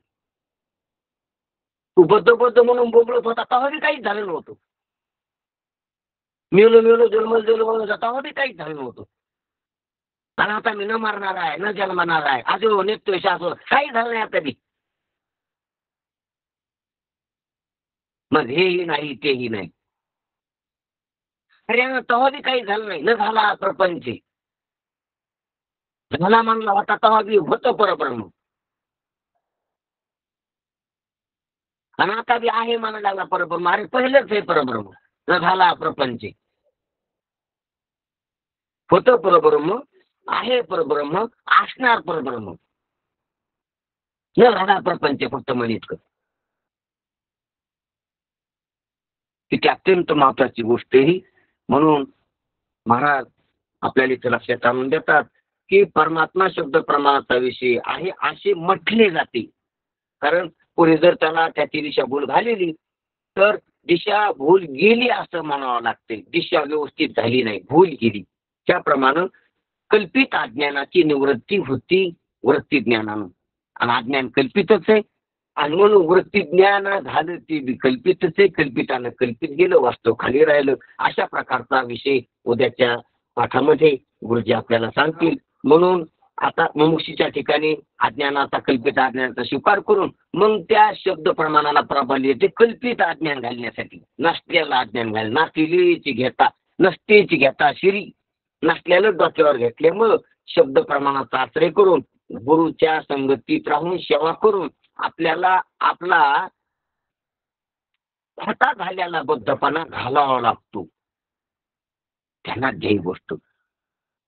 तू बद्ध म्हणून बोंबलत होता तेव्हा बी काहीच झालं नव्हतं. मिळलो जन्मल तेव्हा बी काहीच झालं नव्हतं. आणि आता मी न मारणार आहे, न जन्मणार आहे, आजो निघतोय शासो, काही झालं नाही आता बी. मग हेही नाही तेही नाही. अरे तेव्हा बी काही झालं नाही, न झाला प्रपंच. झाला म्हणला होता तेव्हा बी होतं परब्रह्म. आणि आता बी आहे म्हणायला लागला परब्रह्म. अरे पहिलंच आहे परब्रह्म. न झाला प्रपंच. होतं परब्रह्म, आहे परब्रह्म, असणार परब्रह्म. न झाला प्रपंच फक्त म्हणे इतकं. ती अत्यंत महत्वाची गोष्ट आहे. म्हणून महाराज आपल्याला इथे लक्षात आणून देतात की परमात्मा शब्द प्रमाणाचा विषय आहे असे म्हटले जाते. कारण पुढे जर त्याला त्याची दिशा भूल घालेली तर दिशा भूल गेली असं म्हणावं लागते. दिशा व्यवस्थित झाली नाही, भूल गेली. त्याप्रमाणे कल्पित अज्ञानाची निवृत्ती होती वृत्ती ज्ञानानं. आणि अज्ञान कल्पितच आहे. आणि म्हणून वृत्ती ज्ञान झालं ते कल्पितच आहे. कल्पितानं कल्पित गेलं, वास्तव खाली राहिलं. अशा प्रकारचा विषय उद्याच्या पाठामध्ये गुरुजी आपल्याला सांगतील. म्हणून आता मुमुक्षीच्या ठिकाणी अज्ञानाचा कल्पित अज्ञानाचा स्वीकार करून मग त्या शब्द प्रमाणाला प्राबल्य ते कल्पित अज्ञान घालण्यासाठी नसलेला अज्ञान घाल, नसलेलीची घेता, नसतेची घेता शिरी, नसल्याला डोक्यावर घेतल्यामुळं शब्द प्रमाणाचा आश्रय करून गुरुच्या संगतीत राहून सेवा करून आपल्याला आपला खोटा झालेला बद्धपणा घालावा लागतो. त्यांना ध्येय गोष्ट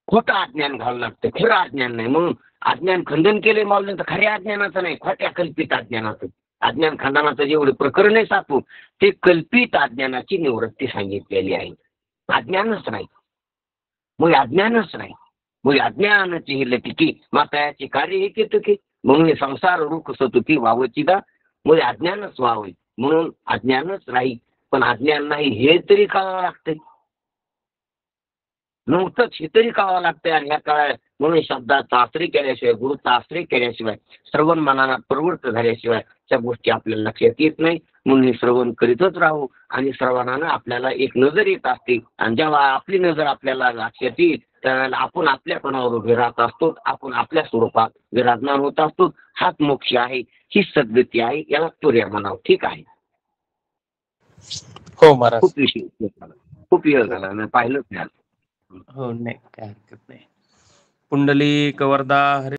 खोटं अज्ञान घालावं लागतं, खरं अज्ञान नाही. म्हणून अज्ञान खंडन केले मावलं तर खऱ्या अज्ञानाचं नाही, खोट्या कल्पित अज्ञानाचं. अज्ञान खंडनाचं जेवढे प्रकरण आहे सातू ते कल्पित अज्ञानाची निवृत्ती सांगितलेली आहे. अज्ञानच नाही, मग अज्ञानच नाही. मग अज्ञानाची ही लटिकी मातायाची कार्य हे केलं की म्हणून हे संसार रूख सतुकी वावची दा. मग अज्ञानच व्हावं म्हणून अज्ञानच राहील. पण अज्ञान नाही हे तरी कळावं लागतंय, नव्हतंच हे तरी कळावं लागतंय. आणि ह्या काळात म्हणून शब्दाचा आश्रय केल्याशिवाय, गुरुचा आश्रय केल्याशिवाय, श्रवण मनाला प्रवृत्त झाल्याशिवाय त्या गोष्टी आपल्याला लक्षात येत नाही. म्हणून हे श्रवण करीतच राहू. आणि श्रवणानं आपल्याला एक नजर येत असते. आणि जेव्हा आपली नजर आपल्याला लक्षात येईल त्यावेळेला आपण आपल्या पणावर उभे राहत असतो, आपण आपल्या स्वरूपात विराजमान होत असतो. हाच मोक्ष आहे, ही सद्गती आहे. याला तुर्या म्हणावं. ठीक आहे. हो महाराज. खूप विषय झाला, खूप वेळ झाला, मी पाहिलंच नाही. हो नाही, काय हरकत नाही. पुंडलिक वरदा हरी.